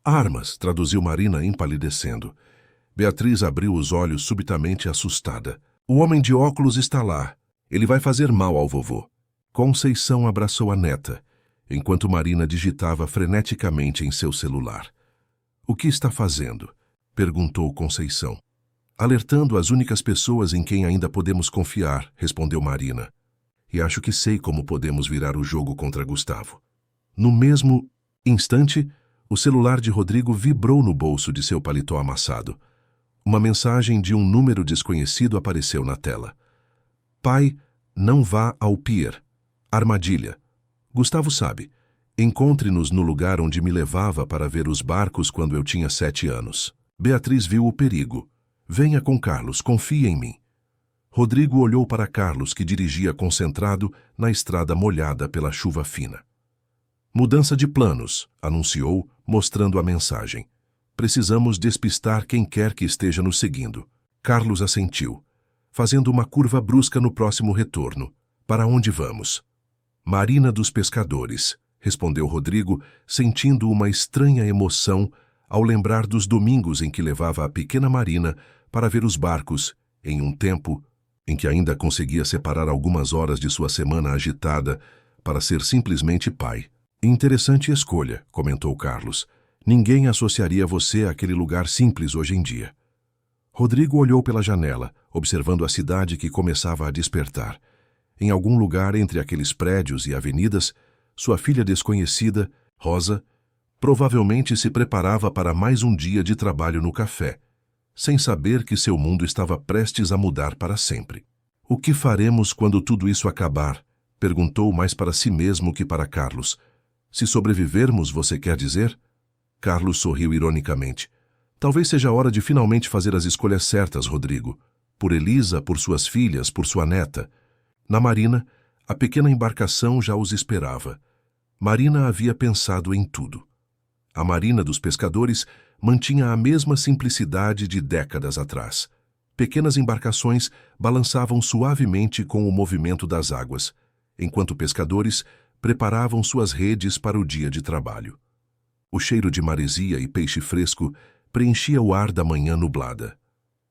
Armas, traduziu Marina empalidecendo. Beatriz abriu os olhos subitamente assustada. O homem de óculos está lá. Ele vai fazer mal ao vovô. Conceição abraçou a neta, enquanto Marina digitava freneticamente em seu celular. O que está fazendo? Perguntou Conceição. Alertando as únicas pessoas em quem ainda podemos confiar, respondeu Marina. E acho que sei como podemos virar o jogo contra Gustavo. No mesmo instante, O celular de Rodrigo vibrou no bolso de seu paletó amassado. Uma mensagem de um número desconhecido apareceu na tela. Pai, não vá ao pier. Armadilha. Gustavo sabe. Encontre-nos no lugar onde me levava para ver os barcos quando eu tinha 7 anos. Beatriz viu o perigo. Venha com Carlos, confie em mim. Rodrigo olhou para Carlos, que dirigia concentrado na estrada molhada pela chuva fina. Mudança de planos, anunciou, mostrando a mensagem. Precisamos despistar quem quer que esteja nos seguindo. Carlos assentiu, fazendo uma curva brusca no próximo retorno. Para onde vamos? Marina dos Pescadores, respondeu Rodrigo, sentindo uma estranha emoção ao lembrar dos domingos em que levava a pequena Marina para ver os barcos, em um tempo em que ainda conseguia separar algumas horas de sua semana agitada para ser simplesmente pai. Interessante escolha, comentou Carlos. Ninguém associaria você àquele lugar simples hoje em dia. Rodrigo olhou pela janela, observando a cidade que começava a despertar. Em algum lugar entre aqueles prédios e avenidas, sua filha desconhecida, Rosa, provavelmente se preparava para mais um dia de trabalho no café, sem saber que seu mundo estava prestes a mudar para sempre. O que faremos quando tudo isso acabar? Perguntou mais para si mesmo que para Carlos. Se sobrevivermos, você quer dizer? Carlos sorriu ironicamente. Talvez seja a hora de finalmente fazer as escolhas certas, Rodrigo. Por Elisa, por suas filhas, por sua neta. Na marina, a pequena embarcação já os esperava. Marina havia pensado em tudo. A Marina dos Pescadores mantinha a mesma simplicidade de décadas atrás. Pequenas embarcações balançavam suavemente com o movimento das águas, enquanto pescadores preparavam suas redes para o dia de trabalho. O cheiro de maresia e peixe fresco preenchia o ar da manhã nublada.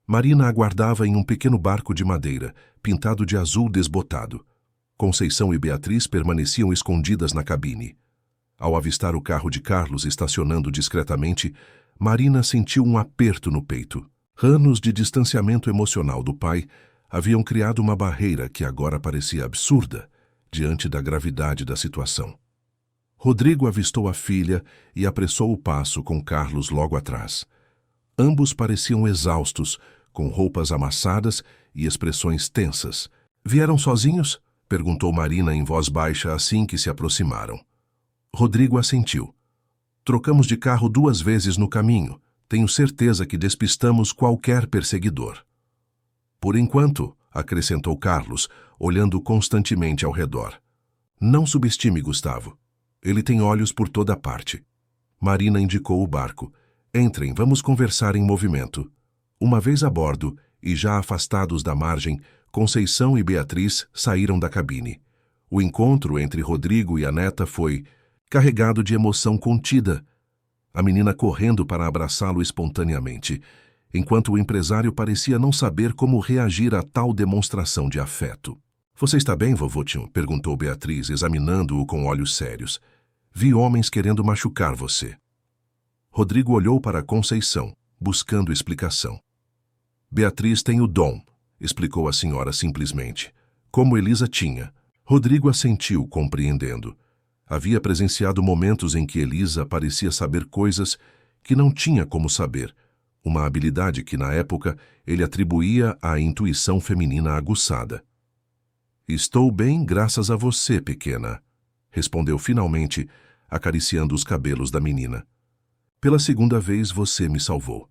Marina aguardava em um pequeno barco de madeira, pintado de azul desbotado. Conceição e Beatriz permaneciam escondidas na cabine. Ao avistar o carro de Carlos estacionando discretamente, Marina sentiu um aperto no peito. Anos de distanciamento emocional do pai haviam criado uma barreira que agora parecia absurda diante da gravidade da situação. Rodrigo avistou a filha e apressou o passo com Carlos logo atrás. Ambos pareciam exaustos, com roupas amassadas e expressões tensas. Vieram sozinhos? Perguntou Marina em voz baixa assim que se aproximaram. Rodrigo assentiu. Trocamos de carro 2 vezes no caminho. Tenho certeza que despistamos qualquer perseguidor. Por enquanto, acrescentou Carlos, olhando constantemente ao redor. Não subestime Gustavo. Ele tem olhos por toda parte. Marina indicou o barco. Entrem, vamos conversar em movimento. Uma vez a bordo, e já afastados da margem, Conceição e Beatriz saíram da cabine. O encontro entre Rodrigo e a neta foi carregado de emoção contida. A menina correndo para abraçá-lo espontaneamente, enquanto o empresário parecia não saber como reagir a tal demonstração de afeto. Você está bem, vovotinho? Perguntou Beatriz, examinando-o com olhos sérios. Vi homens querendo machucar você. Rodrigo olhou para Conceição, buscando explicação. Beatriz tem o dom, explicou a senhora simplesmente. Como Elisa tinha. Rodrigo assentiu, compreendendo. Havia presenciado momentos em que Elisa parecia saber coisas que não tinha como saber, uma habilidade que, na época, ele atribuía à intuição feminina aguçada. Estou bem graças a você, pequena, respondeu finalmente, acariciando os cabelos da menina. Pela segunda vez você me salvou.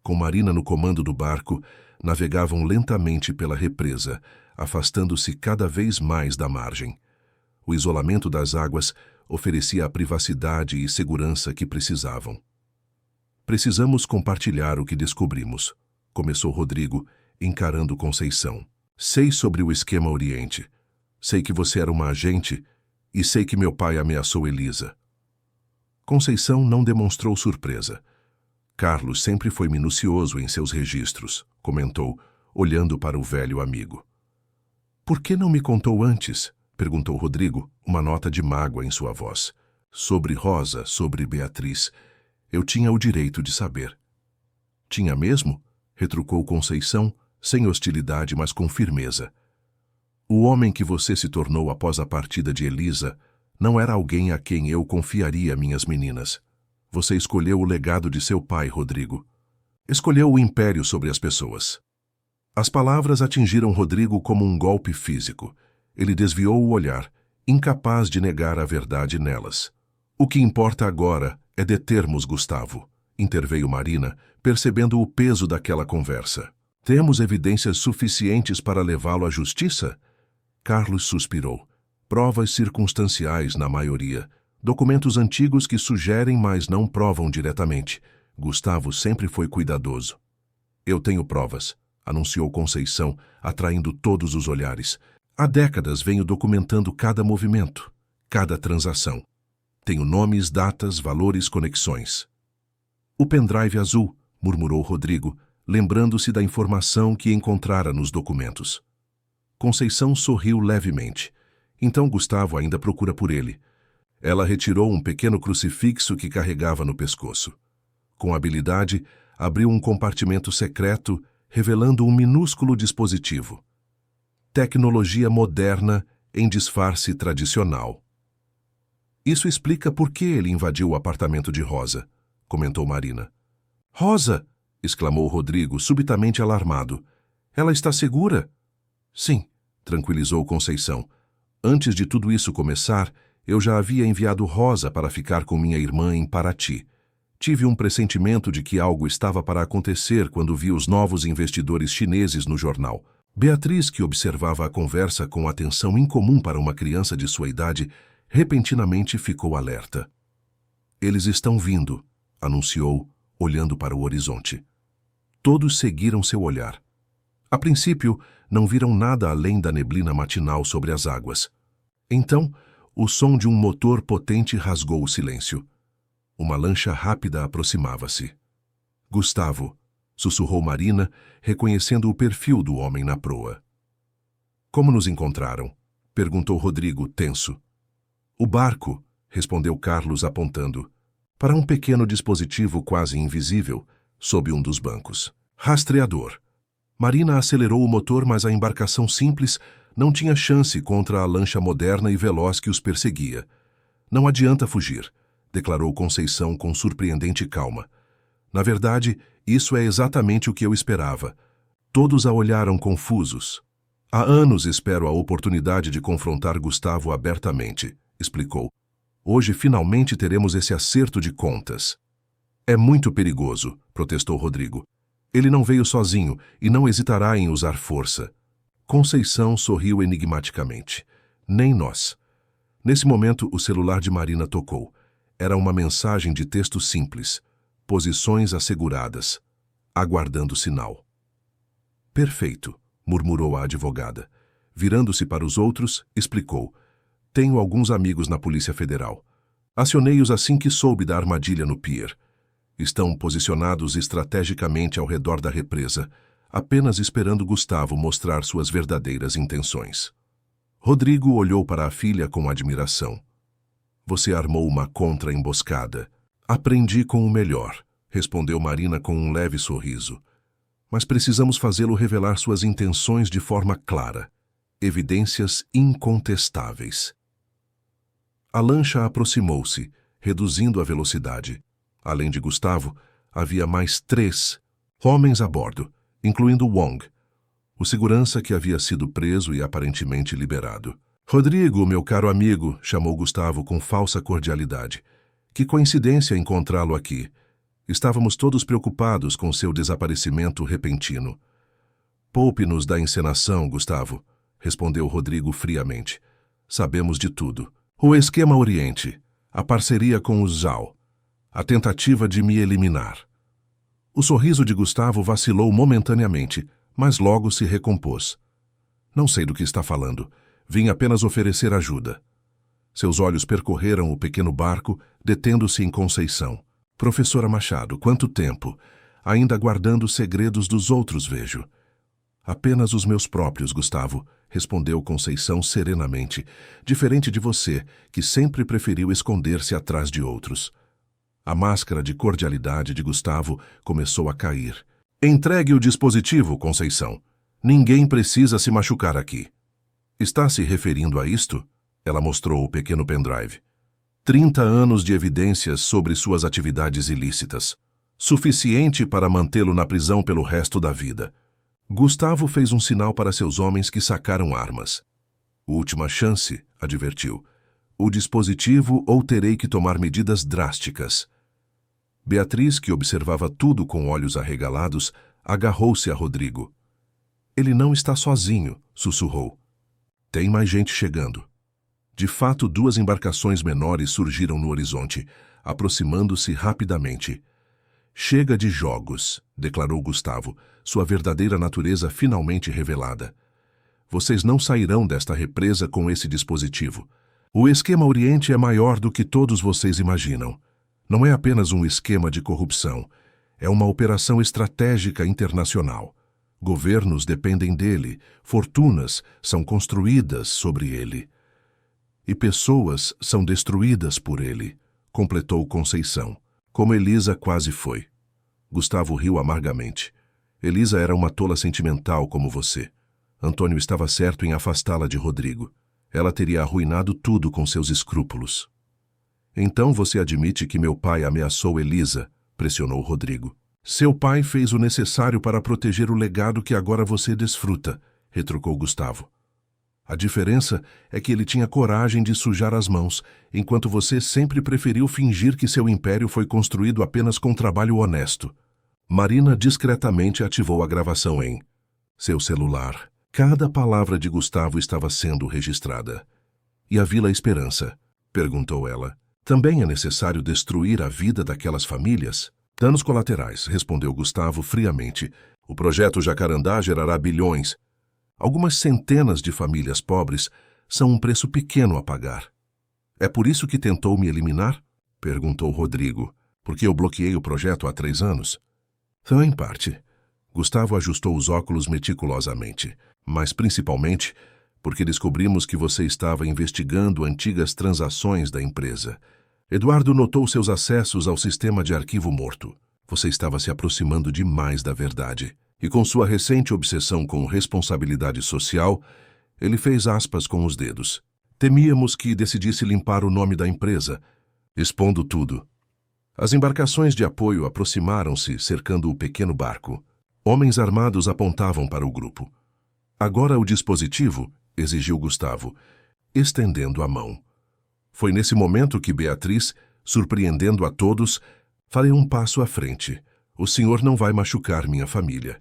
Com Marina no comando do barco, navegavam lentamente pela represa, afastando-se cada vez mais da margem. O isolamento das águas oferecia a privacidade e segurança que precisavam. Precisamos compartilhar o que descobrimos, começou Rodrigo, encarando Conceição. Sei sobre o esquema Oriente. Sei que você era uma agente e sei que meu pai ameaçou Elisa. Conceição não demonstrou surpresa. Carlos sempre foi minucioso em seus registros, comentou, olhando para o velho amigo. Por que não me contou antes? Perguntou Rodrigo, uma nota de mágoa em sua voz. Sobre Rosa, sobre Beatriz. Eu tinha o direito de saber. Tinha mesmo? Retrucou Conceição, sem hostilidade, mas com firmeza. O homem que você se tornou após a partida de Elisa não era alguém a quem eu confiaria minhas meninas. Você escolheu o legado de seu pai, Rodrigo. Escolheu o império sobre as pessoas. As palavras atingiram Rodrigo como um golpe físico. Ele desviou o olhar, incapaz de negar a verdade nelas. O que importa agora é determos Gustavo, interveio Marina, percebendo o peso daquela conversa. Temos evidências suficientes para levá-lo à justiça? Carlos suspirou. Provas circunstanciais, na maioria. Documentos antigos que sugerem, mas não provam diretamente. Gustavo sempre foi cuidadoso. Eu tenho provas, anunciou Conceição, atraindo todos os olhares. Há décadas venho documentando cada movimento, cada transação. Tenho nomes, datas, valores, conexões. O pendrive azul, murmurou Rodrigo, lembrando-se da informação que encontrara nos documentos. Conceição sorriu levemente. Então Gustavo ainda procura por ele. Ela retirou um pequeno crucifixo que carregava no pescoço. Com habilidade, abriu um compartimento secreto, revelando um minúsculo dispositivo. Tecnologia moderna em disfarce tradicional. Isso explica por que ele invadiu o apartamento de Rosa, comentou Marina. Rosa! Exclamou Rodrigo, subitamente alarmado. Ela está segura? Sim, tranquilizou Conceição. Antes de tudo isso começar, eu já havia enviado Rosa para ficar com minha irmã em Paraty. Tive um pressentimento de que algo estava para acontecer quando vi os novos investidores chineses no jornal. Beatriz, que observava a conversa com atenção incomum para uma criança de sua idade, repentinamente ficou alerta. Eles estão vindo, anunciou, olhando para o horizonte. Todos seguiram seu olhar. A princípio, não viram nada além da neblina matinal sobre as águas. Então, o som de um motor potente rasgou o silêncio. Uma lancha rápida aproximava-se. Gustavo, sussurrou Marina, reconhecendo o perfil do homem na proa. Como nos encontraram? Perguntou Rodrigo, tenso. O barco, respondeu Carlos apontando, para um pequeno dispositivo quase invisível, sob um dos bancos. Rastreador. Marina acelerou o motor, mas a embarcação simples não tinha chance contra a lancha moderna e veloz que os perseguia. Não adianta fugir, declarou Conceição com surpreendente calma. Na verdade, isso é exatamente o que eu esperava. Todos a olharam confusos. Há anos espero a oportunidade de confrontar Gustavo abertamente, explicou. Hoje finalmente teremos esse acerto de contas. É muito perigoso, protestou Rodrigo. Ele não veio sozinho e não hesitará em usar força. Conceição sorriu enigmaticamente. Nem nós. Nesse momento, o celular de Marina tocou. Era uma mensagem de texto simples. Posições asseguradas. Aguardando sinal. Perfeito, murmurou a advogada. Virando-se para os outros, explicou. Tenho alguns amigos na Polícia Federal. Acionei-os assim que soube da armadilha no pier. Estão posicionados estrategicamente ao redor da represa, apenas esperando Gustavo mostrar suas verdadeiras intenções. Rodrigo olhou para a filha com admiração. Você armou uma contra-emboscada. Aprendi com o melhor, respondeu Marina com um leve sorriso. Mas precisamos fazê-lo revelar suas intenções de forma clara. Evidências incontestáveis. A lancha aproximou-se, reduzindo a velocidade. Além de Gustavo, havia mais 3 homens a bordo, incluindo Wong, o segurança que havia sido preso e aparentemente liberado. Rodrigo, meu caro amigo, chamou Gustavo com falsa cordialidade. Que coincidência encontrá-lo aqui. Estávamos todos preocupados com seu desaparecimento repentino. Poupe-nos da encenação, Gustavo, respondeu Rodrigo friamente. Sabemos de tudo. O esquema Oriente, a parceria com os Zhao, a tentativa de me eliminar. O sorriso de Gustavo vacilou momentaneamente, mas logo se recompôs. Não sei do que está falando. Vim apenas oferecer ajuda. Seus olhos percorreram o pequeno barco, detendo-se em Conceição. Professora Machado, quanto tempo? Ainda guardando os segredos dos outros, vejo. Apenas os meus próprios, Gustavo, respondeu Conceição serenamente, diferente de você, que sempre preferiu esconder-se atrás de outros. A máscara de cordialidade de Gustavo começou a cair. Entregue o dispositivo, Conceição. Ninguém precisa se machucar aqui. Está se referindo a isto? Ela mostrou o pequeno pendrive. 30 anos de evidências sobre suas atividades ilícitas. Suficiente para mantê-lo na prisão pelo resto da vida. Gustavo fez um sinal para seus homens que sacaram armas. Última chance, advertiu. O dispositivo ou terei que tomar medidas drásticas. Beatriz, que observava tudo com olhos arregalados, agarrou-se a Rodrigo. Ele não está sozinho, sussurrou. Tem mais gente chegando. De fato, 2 embarcações menores surgiram no horizonte, aproximando-se rapidamente. Chega de jogos, declarou Gustavo, sua verdadeira natureza finalmente revelada. Vocês não sairão desta represa com esse dispositivo. O esquema Oriente é maior do que todos vocês imaginam. Não é apenas um esquema de corrupção. É uma operação estratégica internacional. Governos dependem dele, fortunas são construídas sobre ele. E pessoas são destruídas por ele, completou Conceição, como Elisa quase foi. Gustavo riu amargamente. Elisa era uma tola sentimental como você. Antônio estava certo em afastá-la de Rodrigo. Ela teria arruinado tudo com seus escrúpulos. Então você admite que meu pai ameaçou Elisa, pressionou Rodrigo. Seu pai fez o necessário para proteger o legado que agora você desfruta, retrucou Gustavo. A diferença é que ele tinha coragem de sujar as mãos, enquanto você sempre preferiu fingir que seu império foi construído apenas com trabalho honesto. Marina discretamente ativou a gravação em seu celular. Cada palavra de Gustavo estava sendo registrada. E a Vila Esperança? Perguntou ela. Também é necessário destruir a vida daquelas famílias? Danos colaterais, respondeu Gustavo friamente. O projeto Jacarandá gerará bilhões. Algumas centenas de famílias pobres são um preço pequeno a pagar. É por isso que tentou me eliminar? Perguntou Rodrigo. Porque eu bloqueei o projeto há 3 anos? Só em parte. Gustavo ajustou os óculos meticulosamente, mas principalmente porque descobrimos que você estava investigando antigas transações da empresa. Eduardo notou seus acessos ao sistema de arquivo morto. Você estava se aproximando demais da verdade. E com sua recente obsessão com responsabilidade social, ele fez aspas com os dedos. Temíamos que decidisse limpar o nome da empresa, expondo tudo. As embarcações de apoio aproximaram-se, cercando o pequeno barco. Homens armados apontavam para o grupo. Agora o dispositivo, exigiu Gustavo, estendendo a mão. Foi nesse momento que Beatriz, surpreendendo a todos, farei um passo à frente. O senhor não vai machucar minha família.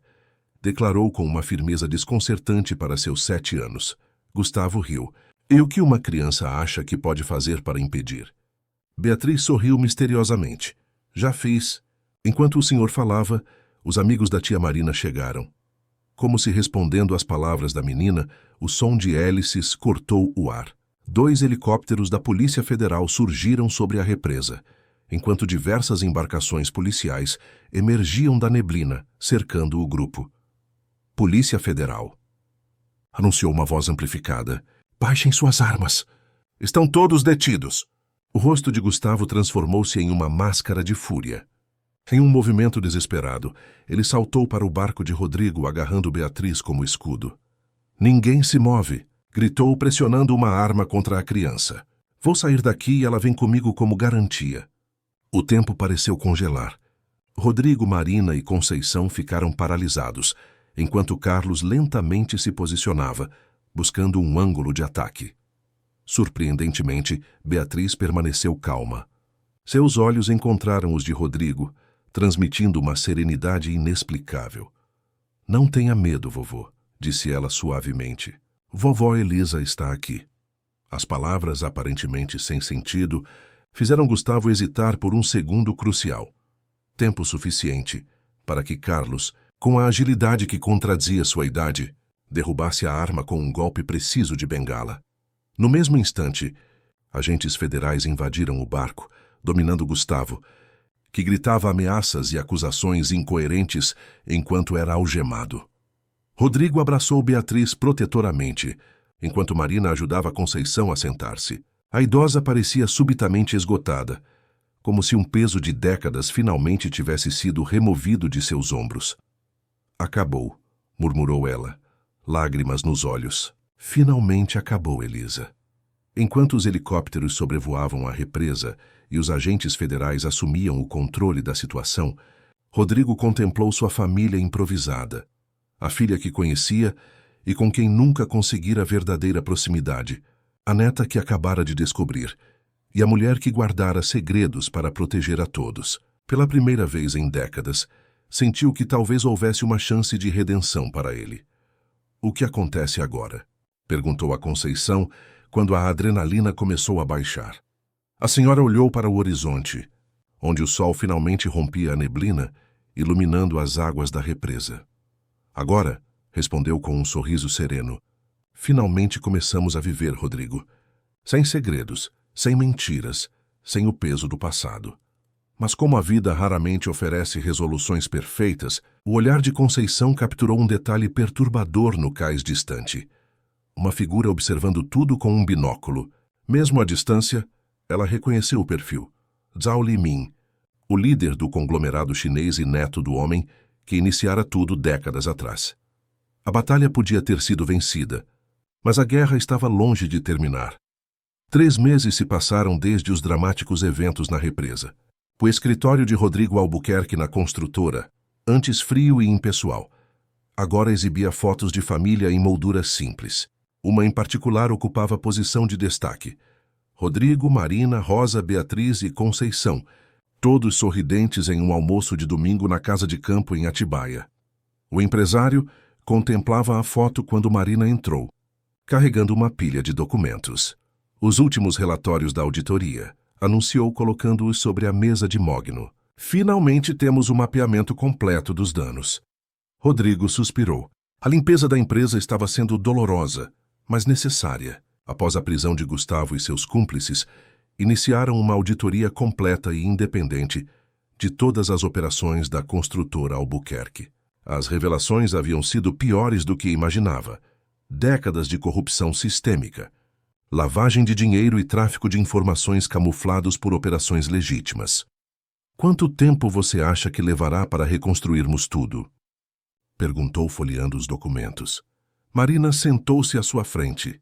Declarou com uma firmeza desconcertante para seus 7 anos. Gustavo riu. E o que uma criança acha que pode fazer para impedir? Beatriz sorriu misteriosamente. Já fiz. Enquanto o senhor falava, os amigos da tia Marina chegaram. Como se respondendo às palavras da menina, o som de hélices cortou o ar. 2 helicópteros da Polícia Federal surgiram sobre a represa, enquanto diversas embarcações policiais emergiam da neblina, cercando o grupo. Polícia Federal. Anunciou uma voz amplificada. Baixem suas armas. Estão todos detidos. O rosto de Gustavo transformou-se em uma máscara de fúria. Em um movimento desesperado, ele saltou para o barco de Rodrigo, agarrando Beatriz como escudo. Ninguém se move, gritou pressionando uma arma contra a criança. Vou sair daqui e ela vem comigo como garantia. O tempo pareceu congelar. Rodrigo, Marina e Conceição ficaram paralisados, enquanto Carlos lentamente se posicionava, buscando um ângulo de ataque. Surpreendentemente, Beatriz permaneceu calma. Seus olhos encontraram os de Rodrigo, transmitindo uma serenidade inexplicável. Não tenha medo, vovô, disse ela suavemente. Vovó Elisa está aqui. As palavras, aparentemente sem sentido, fizeram Gustavo hesitar por um segundo crucial. Tempo suficiente para que Carlos, com a agilidade que contradizia sua idade, derrubasse a arma com um golpe preciso de bengala. No mesmo instante, agentes federais invadiram o barco, dominando Gustavo, que gritava ameaças e acusações incoerentes enquanto era algemado. Rodrigo abraçou Beatriz protetoramente, enquanto Marina ajudava Conceição a sentar-se. A idosa parecia subitamente esgotada, como se um peso de décadas finalmente tivesse sido removido de seus ombros. Acabou, murmurou ela, lágrimas nos olhos. Finalmente acabou, Elisa. Enquanto os helicópteros sobrevoavam a represa e os agentes federais assumiam o controle da situação, Rodrigo contemplou sua família improvisada, a filha que conhecia e com quem nunca conseguira verdadeira proximidade, a neta que acabara de descobrir, e a mulher que guardara segredos para proteger a todos. Pela primeira vez em décadas, sentiu que talvez houvesse uma chance de redenção para ele. "O que acontece agora?" perguntou a Conceição quando a adrenalina começou a baixar. A senhora olhou para o horizonte, onde o sol finalmente rompia a neblina, iluminando as águas da represa. "Agora", respondeu com um sorriso sereno, "finalmente começamos a viver, Rodrigo. Sem segredos, sem mentiras, sem o peso do passado." Mas como a vida raramente oferece resoluções perfeitas, o olhar de Conceição capturou um detalhe perturbador no cais distante. Uma figura observando tudo com um binóculo. Mesmo à distância, ela reconheceu o perfil. Zhao Limin, o líder do conglomerado chinês e neto do homem que iniciara tudo décadas atrás. A batalha podia ter sido vencida, mas a guerra estava longe de terminar. 3 meses se passaram desde os dramáticos eventos na represa. O escritório de Rodrigo Albuquerque na construtora, antes frio e impessoal, agora exibia fotos de família em molduras simples. Uma em particular ocupava posição de destaque. Rodrigo, Marina, Rosa, Beatriz e Conceição, todos sorridentes em um almoço de domingo na casa de campo em Atibaia. O empresário contemplava a foto quando Marina entrou, carregando uma pilha de documentos. Os últimos relatórios da auditoria, anunciou colocando-os sobre a mesa de mogno. "Finalmente temos o mapeamento completo dos danos." Rodrigo suspirou. A limpeza da empresa estava sendo dolorosa, mas necessária. Após a prisão de Gustavo e seus cúmplices, iniciaram uma auditoria completa e independente de todas as operações da construtora Albuquerque. As revelações haviam sido piores do que imaginava. Décadas de corrupção sistêmica, lavagem de dinheiro e tráfico de informações camuflados por operações legítimas. "Quanto tempo você acha que levará para reconstruirmos tudo?" perguntou folheando os documentos. Marina sentou-se à sua frente.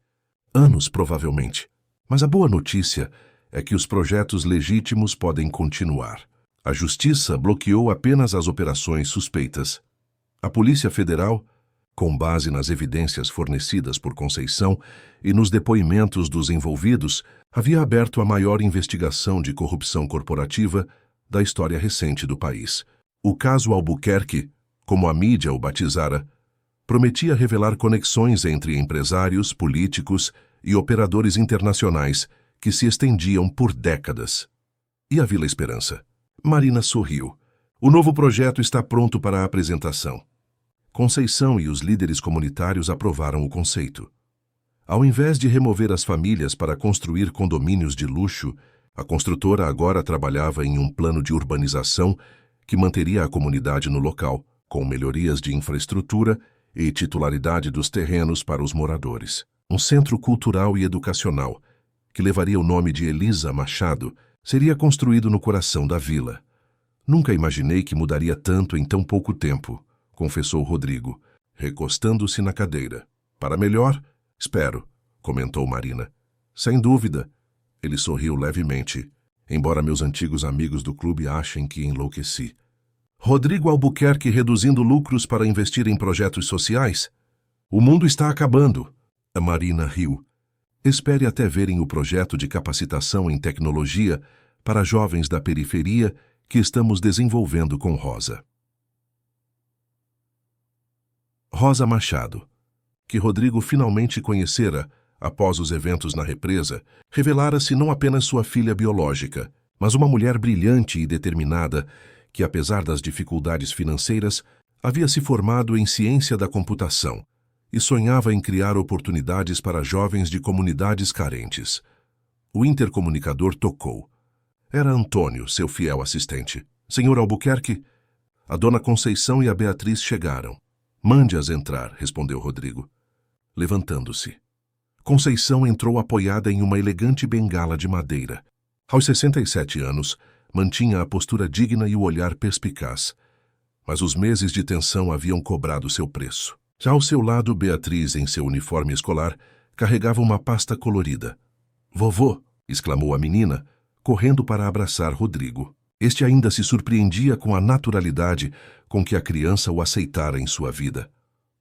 "Anos, provavelmente. Mas a boa notícia é que os projetos legítimos podem continuar. A Justiça bloqueou apenas as operações suspeitas. A Polícia Federal, com base nas evidências fornecidas por Conceição e nos depoimentos dos envolvidos, havia aberto a maior investigação de corrupção corporativa da história recente do país. O caso Albuquerque, como a mídia o batizara, prometia revelar conexões entre empresários, políticos e operadores internacionais que se estendiam por décadas. E a Vila Esperança? Marina sorriu. "O novo projeto está pronto para a apresentação." Conceição e os líderes comunitários aprovaram o conceito. Ao invés de remover as famílias para construir condomínios de luxo, a construtora agora trabalhava em um plano de urbanização que manteria a comunidade no local, com melhorias de infraestrutura e titularidade dos terrenos para os moradores. Um centro cultural e educacional, que levaria o nome de Elisa Machado, seria construído no coração da vila. "Nunca imaginei que mudaria tanto em tão pouco tempo", confessou Rodrigo, recostando-se na cadeira. "Para melhor, espero", comentou Marina. "Sem dúvida." Ele sorriu levemente, embora meus antigos amigos do clube achem que enlouqueci. "Rodrigo Albuquerque reduzindo lucros para investir em projetos sociais? O mundo está acabando." A Marina riu. "Espere até verem o projeto de capacitação em tecnologia para jovens da periferia que estamos desenvolvendo com Rosa." Rosa Machado, que Rodrigo finalmente conhecera após os eventos na represa, revelara-se não apenas sua filha biológica, mas uma mulher brilhante e determinada que, apesar das dificuldades financeiras, havia se formado em ciência da computação e sonhava em criar oportunidades para jovens de comunidades carentes. O intercomunicador tocou. Era Antônio, seu fiel assistente. "Senhor Albuquerque?" A dona Conceição e a Beatriz chegaram. "Mande-as entrar", respondeu Rodrigo, levantando-se. Conceição entrou apoiada em uma elegante bengala de madeira. Aos 67 anos, mantinha a postura digna e o olhar perspicaz. Mas os meses de tensão haviam cobrado seu preço. Já ao seu lado, Beatriz, em seu uniforme escolar, carregava uma pasta colorida. Vovô! Exclamou a menina, correndo para abraçar Rodrigo. Este ainda se surpreendia com a naturalidade com que a criança o aceitara em sua vida.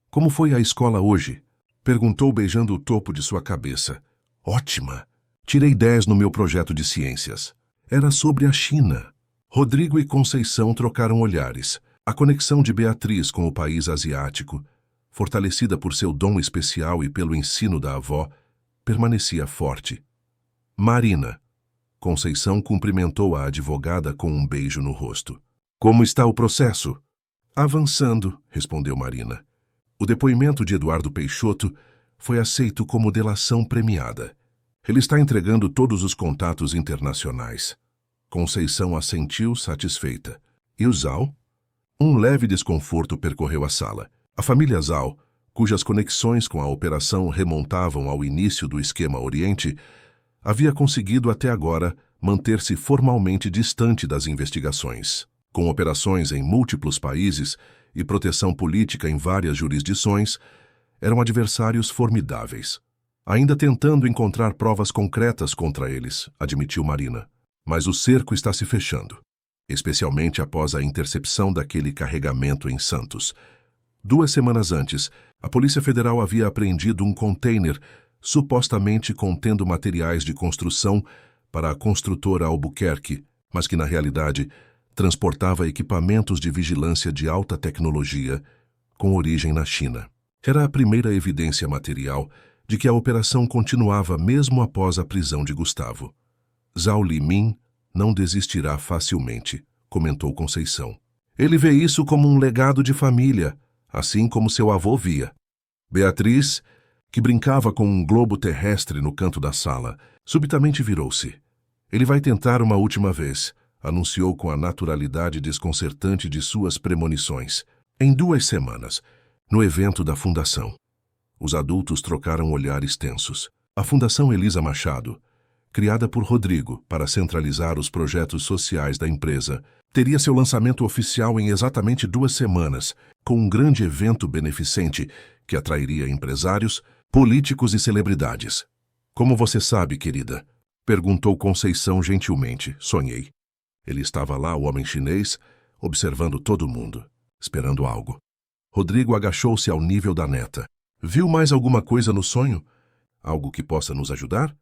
Como foi a escola hoje? Perguntou beijando o topo de sua cabeça. Ótima! Tirei 10 no meu projeto de ciências. Era sobre a China. Rodrigo e Conceição trocaram olhares. A conexão de Beatriz com o país asiático, fortalecida por seu dom especial e pelo ensino da avó, permanecia forte. Marina. Conceição cumprimentou a advogada com um beijo no rosto. Como está o processo? Avançando, respondeu Marina. O depoimento de Eduardo Peixoto foi aceito como delação premiada. Ele está entregando todos os contatos internacionais. Conceição assentiu satisfeita. E o Zhao? Um leve desconforto percorreu a sala. A família Zhao, cujas conexões com a operação remontavam ao início do esquema Oriente, havia conseguido até agora manter-se formalmente distante das investigações. Com operações em múltiplos países e proteção política em várias jurisdições, eram adversários formidáveis. Ainda tentando encontrar provas concretas contra eles, admitiu Marina. Mas o cerco está se fechando, especialmente após a intercepção daquele carregamento em Santos. 2 semanas antes, a Polícia Federal havia apreendido um container supostamente contendo materiais de construção para a construtora Albuquerque, mas que, na realidade, transportava equipamentos de vigilância de alta tecnologia com origem na China. Era a primeira evidência material de que a operação continuava mesmo após a prisão de Gustavo. Zhao Limin não desistirá facilmente, comentou Conceição. Ele vê isso como um legado de família, assim como seu avô via. Beatriz, que brincava com um globo terrestre no canto da sala, subitamente virou-se. Ele vai tentar uma última vez, anunciou com a naturalidade desconcertante de suas premonições. Em 2 semanas, no evento da Fundação. Os adultos trocaram olhares tensos. A Fundação Elisa Machado, criada por Rodrigo para centralizar os projetos sociais da empresa, teria seu lançamento oficial em exatamente 2 semanas, com um grande evento beneficente que atrairia empresários, políticos e celebridades. Como você sabe, querida? Perguntou Conceição gentilmente. Sonhei. Ele estava lá, o homem chinês, observando todo mundo, esperando algo. Rodrigo agachou-se ao nível da neta. Viu mais alguma coisa no sonho? Algo que possa nos ajudar?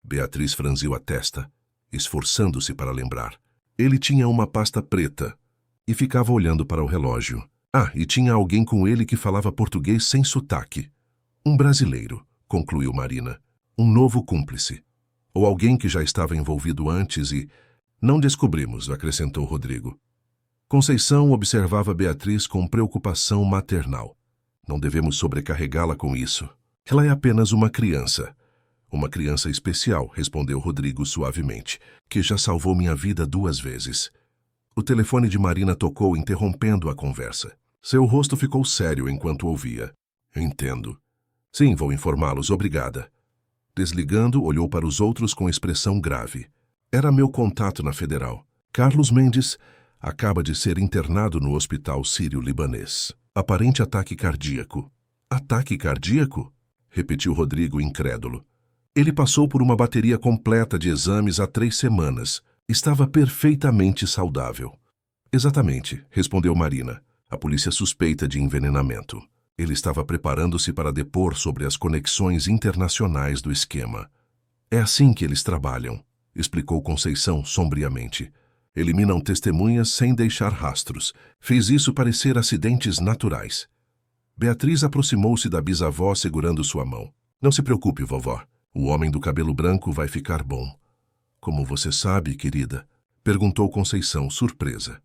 Beatriz franziu a testa, esforçando-se para lembrar. Ele tinha uma pasta preta e ficava olhando para o relógio. E tinha alguém com ele que falava português sem sotaque. Um brasileiro, concluiu Marina. Um novo cúmplice. Ou alguém que já estava envolvido antes e... Não descobrimos, acrescentou Rodrigo. Conceição observava Beatriz com preocupação maternal. Não devemos sobrecarregá-la com isso. Ela é apenas uma criança. Uma criança especial, respondeu Rodrigo suavemente, que já salvou minha vida 2 vezes. O telefone de Marina tocou, interrompendo a conversa. Seu rosto ficou sério enquanto ouvia. Entendo. Sim, vou informá-los, obrigada. Desligando, olhou para os outros com expressão grave. Era meu contato na Federal. Carlos Mendes acaba de ser internado no Hospital Sírio-Libanês. Aparente ataque cardíaco. Ataque cardíaco? Repetiu Rodrigo incrédulo. Ele passou por uma bateria completa de exames há 3 semanas. Estava perfeitamente saudável. Exatamente, respondeu Marina. A polícia suspeita de envenenamento. Ele estava preparando-se para depor sobre as conexões internacionais do esquema. É assim que eles trabalham, explicou Conceição sombriamente. Eliminam testemunhas sem deixar rastros. Fez isso parecer acidentes naturais. Beatriz aproximou-se da bisavó segurando sua mão. Não se preocupe, vovó. O homem do cabelo branco vai ficar bom. Como você sabe, querida? Perguntou Conceição, surpresa.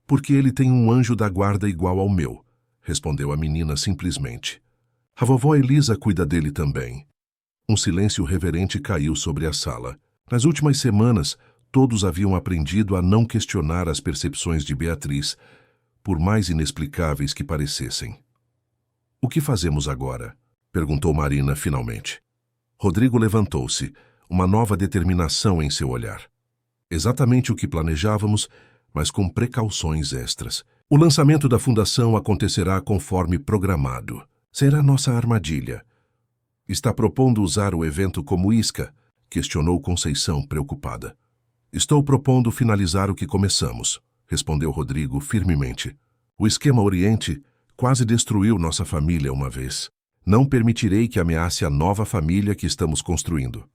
Porque ele tem um anjo da guarda igual ao meu, respondeu a menina simplesmente. A vovó Elisa cuida dele também. Um silêncio reverente caiu sobre a sala. Nas últimas semanas, todos haviam aprendido a não questionar as percepções de Beatriz, por mais inexplicáveis que parecessem. O que fazemos agora? Perguntou Marina finalmente. Rodrigo levantou-se, uma nova determinação em seu olhar. Exatamente o que planejávamos, mas com precauções extras. O lançamento da fundação acontecerá conforme programado. Será nossa armadilha. Está propondo usar o evento como isca, questionou Conceição, preocupada. Estou propondo finalizar o que começamos, respondeu Rodrigo firmemente. O esquema Oriente quase destruiu nossa família uma vez. Não permitirei que ameace a nova família que estamos construindo.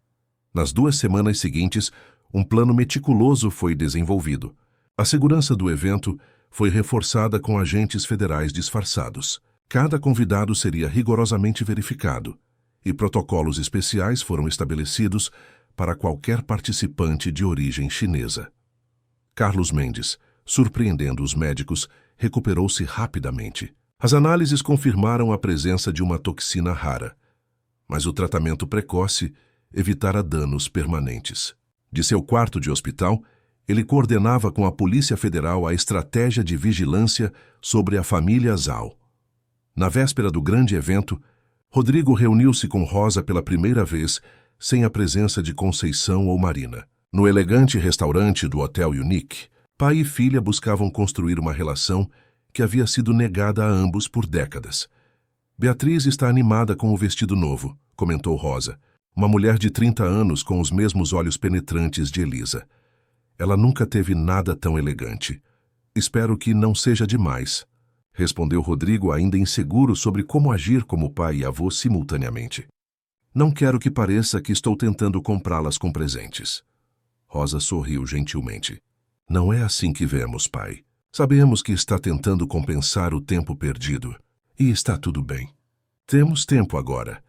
Nas 2 semanas seguintes, um plano meticuloso foi desenvolvido. A segurança do evento foi reforçada com agentes federais disfarçados. Cada convidado seria rigorosamente verificado, e protocolos especiais foram estabelecidos para qualquer participante de origem chinesa. Carlos Mendes, surpreendendo os médicos, recuperou-se rapidamente. As análises confirmaram a presença de uma toxina rara, mas o tratamento precoce evitara danos permanentes. De seu quarto de hospital, ele coordenava com a Polícia Federal a estratégia de vigilância sobre a família Zhao. Na véspera do grande evento, Rodrigo reuniu-se com Rosa pela primeira vez, sem a presença de Conceição ou Marina. No elegante restaurante do Hotel Unique, pai e filha buscavam construir uma relação que havia sido negada a ambos por décadas. Beatriz está animada com o vestido novo, comentou Rosa, uma mulher de 30 anos com os mesmos olhos penetrantes de Elisa. Ela nunca teve nada tão elegante. Espero que não seja demais, respondeu Rodrigo, ainda inseguro sobre como agir como pai e avô simultaneamente. Não quero que pareça que estou tentando comprá-las com presentes. Rosa sorriu gentilmente. Não é assim que vemos, pai. Sabemos que está tentando compensar o tempo perdido. E está tudo bem. Temos tempo agora.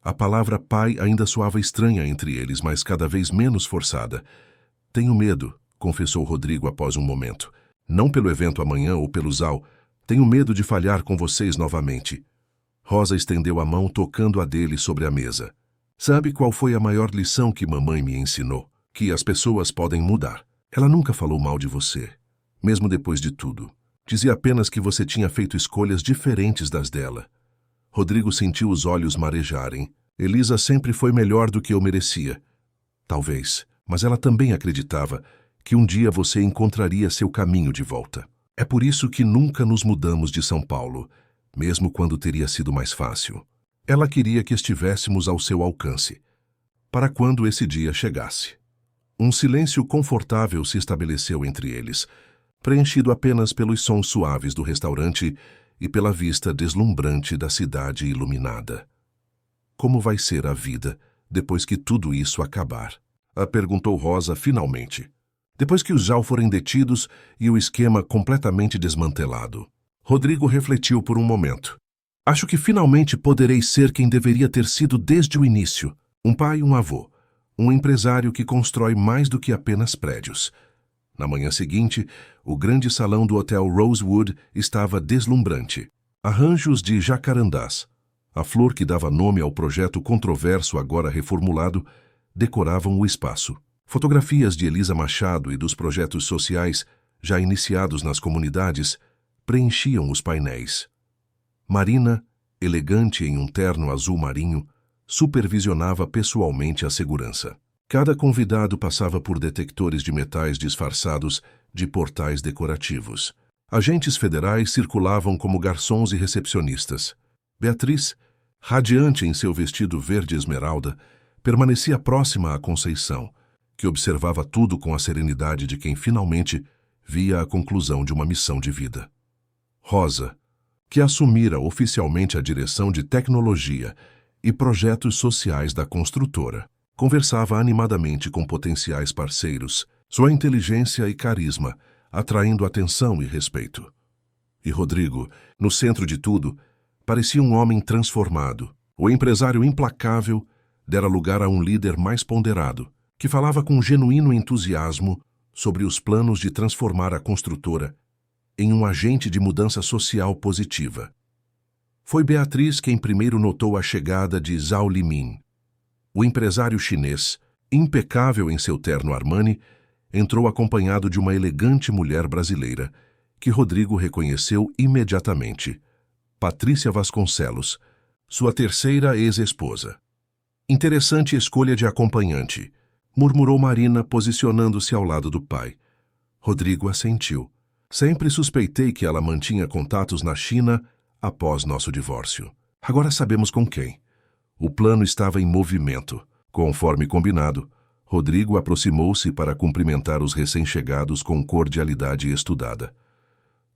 A palavra pai ainda soava estranha entre eles, mas cada vez menos forçada. Tenho medo, confessou Rodrigo após um momento. Não pelo evento amanhã ou pelo Zhao. Tenho medo de falhar com vocês novamente. Rosa estendeu a mão, tocando a dele sobre a mesa. Sabe qual foi a maior lição que mamãe me ensinou? Que as pessoas podem mudar. Ela nunca falou mal de você, mesmo depois de tudo. Dizia apenas que você tinha feito escolhas diferentes das dela. Rodrigo sentiu os olhos marejarem. Elisa sempre foi melhor do que eu merecia. Talvez, mas ela também acreditava que um dia você encontraria seu caminho de volta. É por isso que nunca nos mudamos de São Paulo, mesmo quando teria sido mais fácil. Ela queria que estivéssemos ao seu alcance, para quando esse dia chegasse. Um silêncio confortável se estabeleceu entre eles, preenchido apenas pelos sons suaves do restaurante e pela vista deslumbrante da cidade iluminada. Como vai ser a vida depois que tudo isso acabar? Perguntou Rosa finalmente. Depois que os Zhao forem detidos e o esquema completamente desmantelado. Rodrigo refletiu por um momento. Acho que finalmente poderei ser quem deveria ter sido desde o início. Um pai e um avô. Um empresário que constrói mais do que apenas prédios. Na manhã seguinte, o grande salão do Hotel Rosewood estava deslumbrante. Arranjos de jacarandás, a flor que dava nome ao projeto controverso agora reformulado, decoravam o espaço. Fotografias de Elisa Machado e dos projetos sociais, já iniciados nas comunidades, preenchiam os painéis. Marina, elegante em um terno azul marinho, supervisionava pessoalmente a segurança. Cada convidado passava por detectores de metais disfarçados de portais decorativos. Agentes federais circulavam como garçons e recepcionistas. Beatriz, radiante em seu vestido verde esmeralda, permanecia próxima à Conceição, que observava tudo com a serenidade de quem finalmente via a conclusão de uma missão de vida. Rosa, que assumira oficialmente a direção de tecnologia e projetos sociais da construtora, conversava animadamente com potenciais parceiros, sua inteligência e carisma atraindo atenção e respeito. E Rodrigo, no centro de tudo, parecia um homem transformado. O empresário implacável dera lugar a um líder mais ponderado, que falava com genuíno entusiasmo sobre os planos de transformar a construtora em um agente de mudança social positiva. Foi Beatriz quem primeiro notou a chegada de Zhao Limin. O empresário chinês, impecável em seu terno Armani, entrou acompanhado de uma elegante mulher brasileira, que Rodrigo reconheceu imediatamente. Patrícia Vasconcelos, sua terceira ex-esposa. Interessante escolha de acompanhante, murmurou Marina, posicionando-se ao lado do pai. Rodrigo assentiu. Sempre suspeitei que ela mantinha contatos na China após nosso divórcio. Agora sabemos com quem. O plano estava em movimento. Conforme combinado, Rodrigo aproximou-se para cumprimentar os recém-chegados com cordialidade estudada.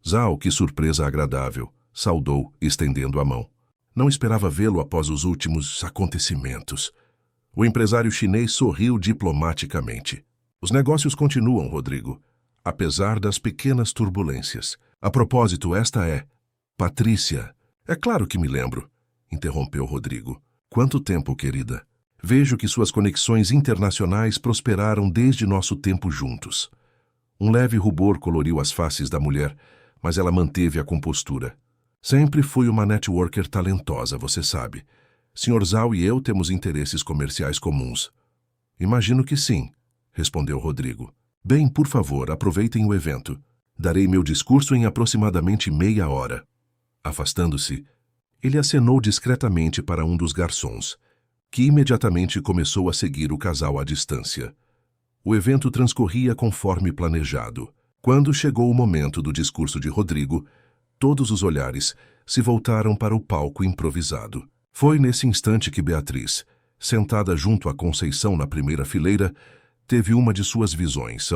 Zhao, que surpresa agradável, saudou, estendendo a mão. Não esperava vê-lo após os últimos acontecimentos. O empresário chinês sorriu diplomaticamente. Os negócios continuam, Rodrigo, apesar das pequenas turbulências. A propósito, esta é Patrícia. É claro que me lembro, interrompeu Rodrigo. Quanto tempo, querida? Vejo que suas conexões internacionais prosperaram desde nosso tempo juntos. Um leve rubor coloriu as faces da mulher, mas ela manteve a compostura. Sempre fui uma networker talentosa, você sabe. Sr. Zhao e eu temos interesses comerciais comuns. Imagino que sim, respondeu Rodrigo. Bem, por favor, aproveitem o evento. Darei meu discurso em aproximadamente meia hora. Afastando-se, ele acenou discretamente para um dos garçons, que imediatamente começou a seguir o casal à distância. O evento transcorria conforme planejado. Quando chegou o momento do discurso de Rodrigo, todos os olhares se voltaram para o palco improvisado. Foi nesse instante que Beatriz, sentada junto a Conceição na primeira fileira, teve uma de suas visões.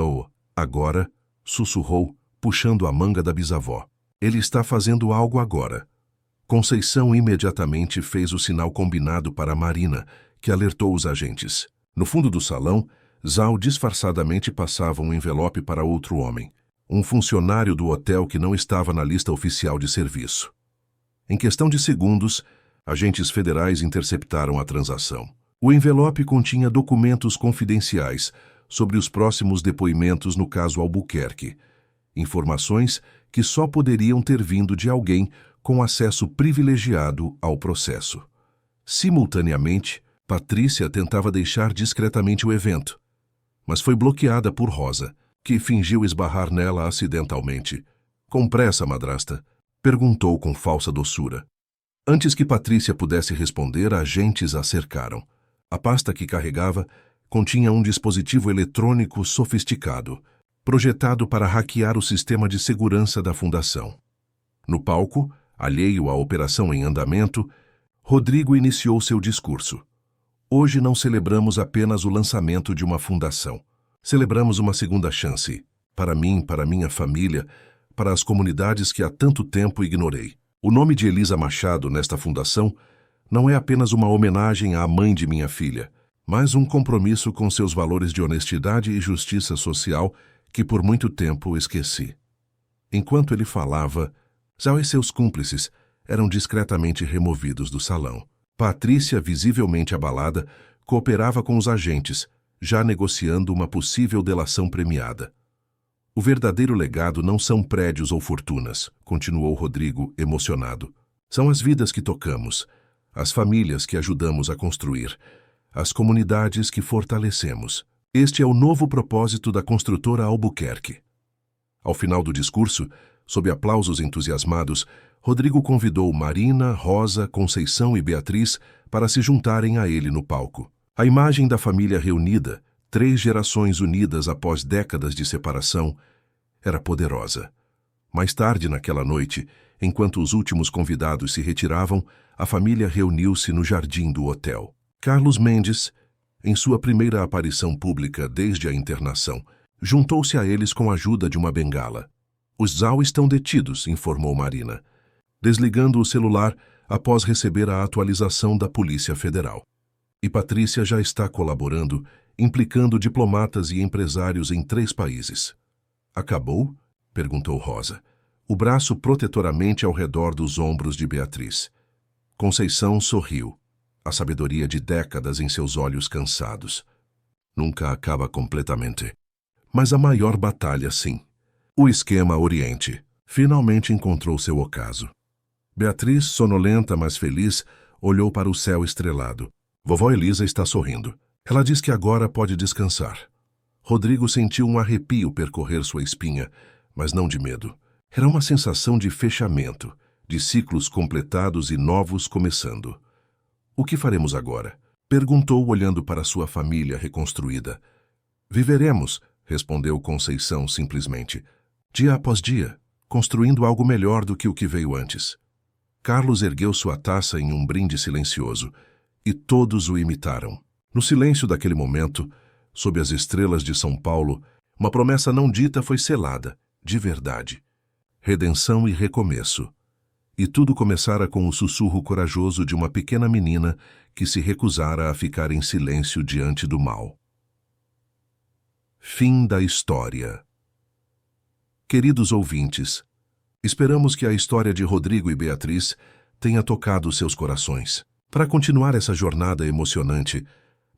Agora, sussurrou, puxando a manga da bisavó. Ele está fazendo algo agora. Conceição imediatamente fez o sinal combinado para Marina, que alertou os agentes. No fundo do salão, Zhao disfarçadamente passava um envelope para outro homem, um funcionário do hotel que não estava na lista oficial de serviço. Em questão de segundos, agentes federais interceptaram a transação. O envelope continha documentos confidenciais sobre os próximos depoimentos no caso Albuquerque, informações que só poderiam ter vindo de alguém com acesso privilegiado ao processo. Simultaneamente, Patrícia tentava deixar discretamente o evento, mas foi bloqueada por Rosa, que fingiu esbarrar nela acidentalmente. Com pressa, madrasta, perguntou com falsa doçura. Antes que Patrícia pudesse responder, agentes a cercaram. A pasta que carregava continha um dispositivo eletrônico sofisticado, projetado para hackear o sistema de segurança da fundação. No palco, alheio à operação em andamento, Rodrigo iniciou seu discurso. Hoje não celebramos apenas o lançamento de uma fundação. Celebramos uma segunda chance. Para mim, para minha família, para as comunidades que há tanto tempo ignorei. O nome de Elisa Machado nesta fundação não é apenas uma homenagem à mãe de minha filha, mas um compromisso com seus valores de honestidade e justiça social que por muito tempo esqueci. Enquanto ele falava, Zhao e seus cúmplices eram discretamente removidos do salão. Patrícia, visivelmente abalada, cooperava com os agentes, já negociando uma possível delação premiada. O verdadeiro legado não são prédios ou fortunas, continuou Rodrigo, emocionado. São as vidas que tocamos, as famílias que ajudamos a construir, as comunidades que fortalecemos. Este é o novo propósito da construtora Albuquerque. Ao final do discurso, sob aplausos entusiasmados, Rodrigo convidou Marina, Rosa, Conceição e Beatriz para se juntarem a ele no palco. A imagem da família reunida, 3 gerações unidas após décadas de separação, era poderosa. Mais tarde naquela noite, enquanto os últimos convidados se retiravam, a família reuniu-se no jardim do hotel. Carlos Mendes, em sua primeira aparição pública desde a internação, juntou-se a eles com a ajuda de uma bengala. Os Zhao estão detidos, informou Marina, desligando o celular após receber a atualização da Polícia Federal. E Patrícia já está colaborando, implicando diplomatas e empresários em 3 países. Acabou? Perguntou Rosa, o braço protetoramente ao redor dos ombros de Beatriz. Conceição sorriu, a sabedoria de décadas em seus olhos cansados. Nunca acaba completamente. Mas a maior batalha, sim. O esquema Oriente finalmente encontrou seu ocaso. Beatriz, sonolenta, mas feliz, olhou para o céu estrelado. Vovó Elisa está sorrindo. Ela diz que agora pode descansar. Rodrigo sentiu um arrepio percorrer sua espinha, mas não de medo. Era uma sensação de fechamento, de ciclos completados e novos começando. O que faremos agora? Perguntou olhando para sua família reconstruída. Viveremos, respondeu Conceição simplesmente, dia após dia, construindo algo melhor do que o que veio antes. Carlos ergueu sua taça em um brinde silencioso, e todos o imitaram. No silêncio daquele momento, sob as estrelas de São Paulo, uma promessa não dita foi selada, de verdade. Redenção e recomeço. E tudo começara com o sussurro corajoso de uma pequena menina que se recusara a ficar em silêncio diante do mal. Fim da história. Queridos ouvintes, esperamos que a história de Rodrigo e Beatriz tenha tocado seus corações. Para continuar essa jornada emocionante,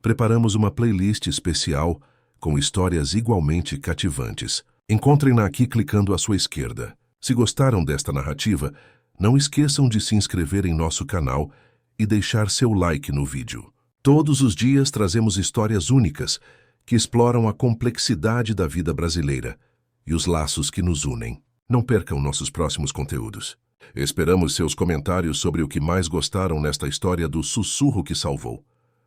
preparamos uma playlist especial com histórias igualmente cativantes. Encontrem-na aqui clicando à sua esquerda. Se gostaram desta narrativa, não esqueçam de se inscrever em nosso canal e deixar seu like no vídeo. Todos os dias trazemos histórias únicas que exploram a complexidade da vida brasileira e os laços que nos unem. Não percam nossos próximos conteúdos. Esperamos seus comentários sobre o que mais gostaram nesta história do sussurro que salvou.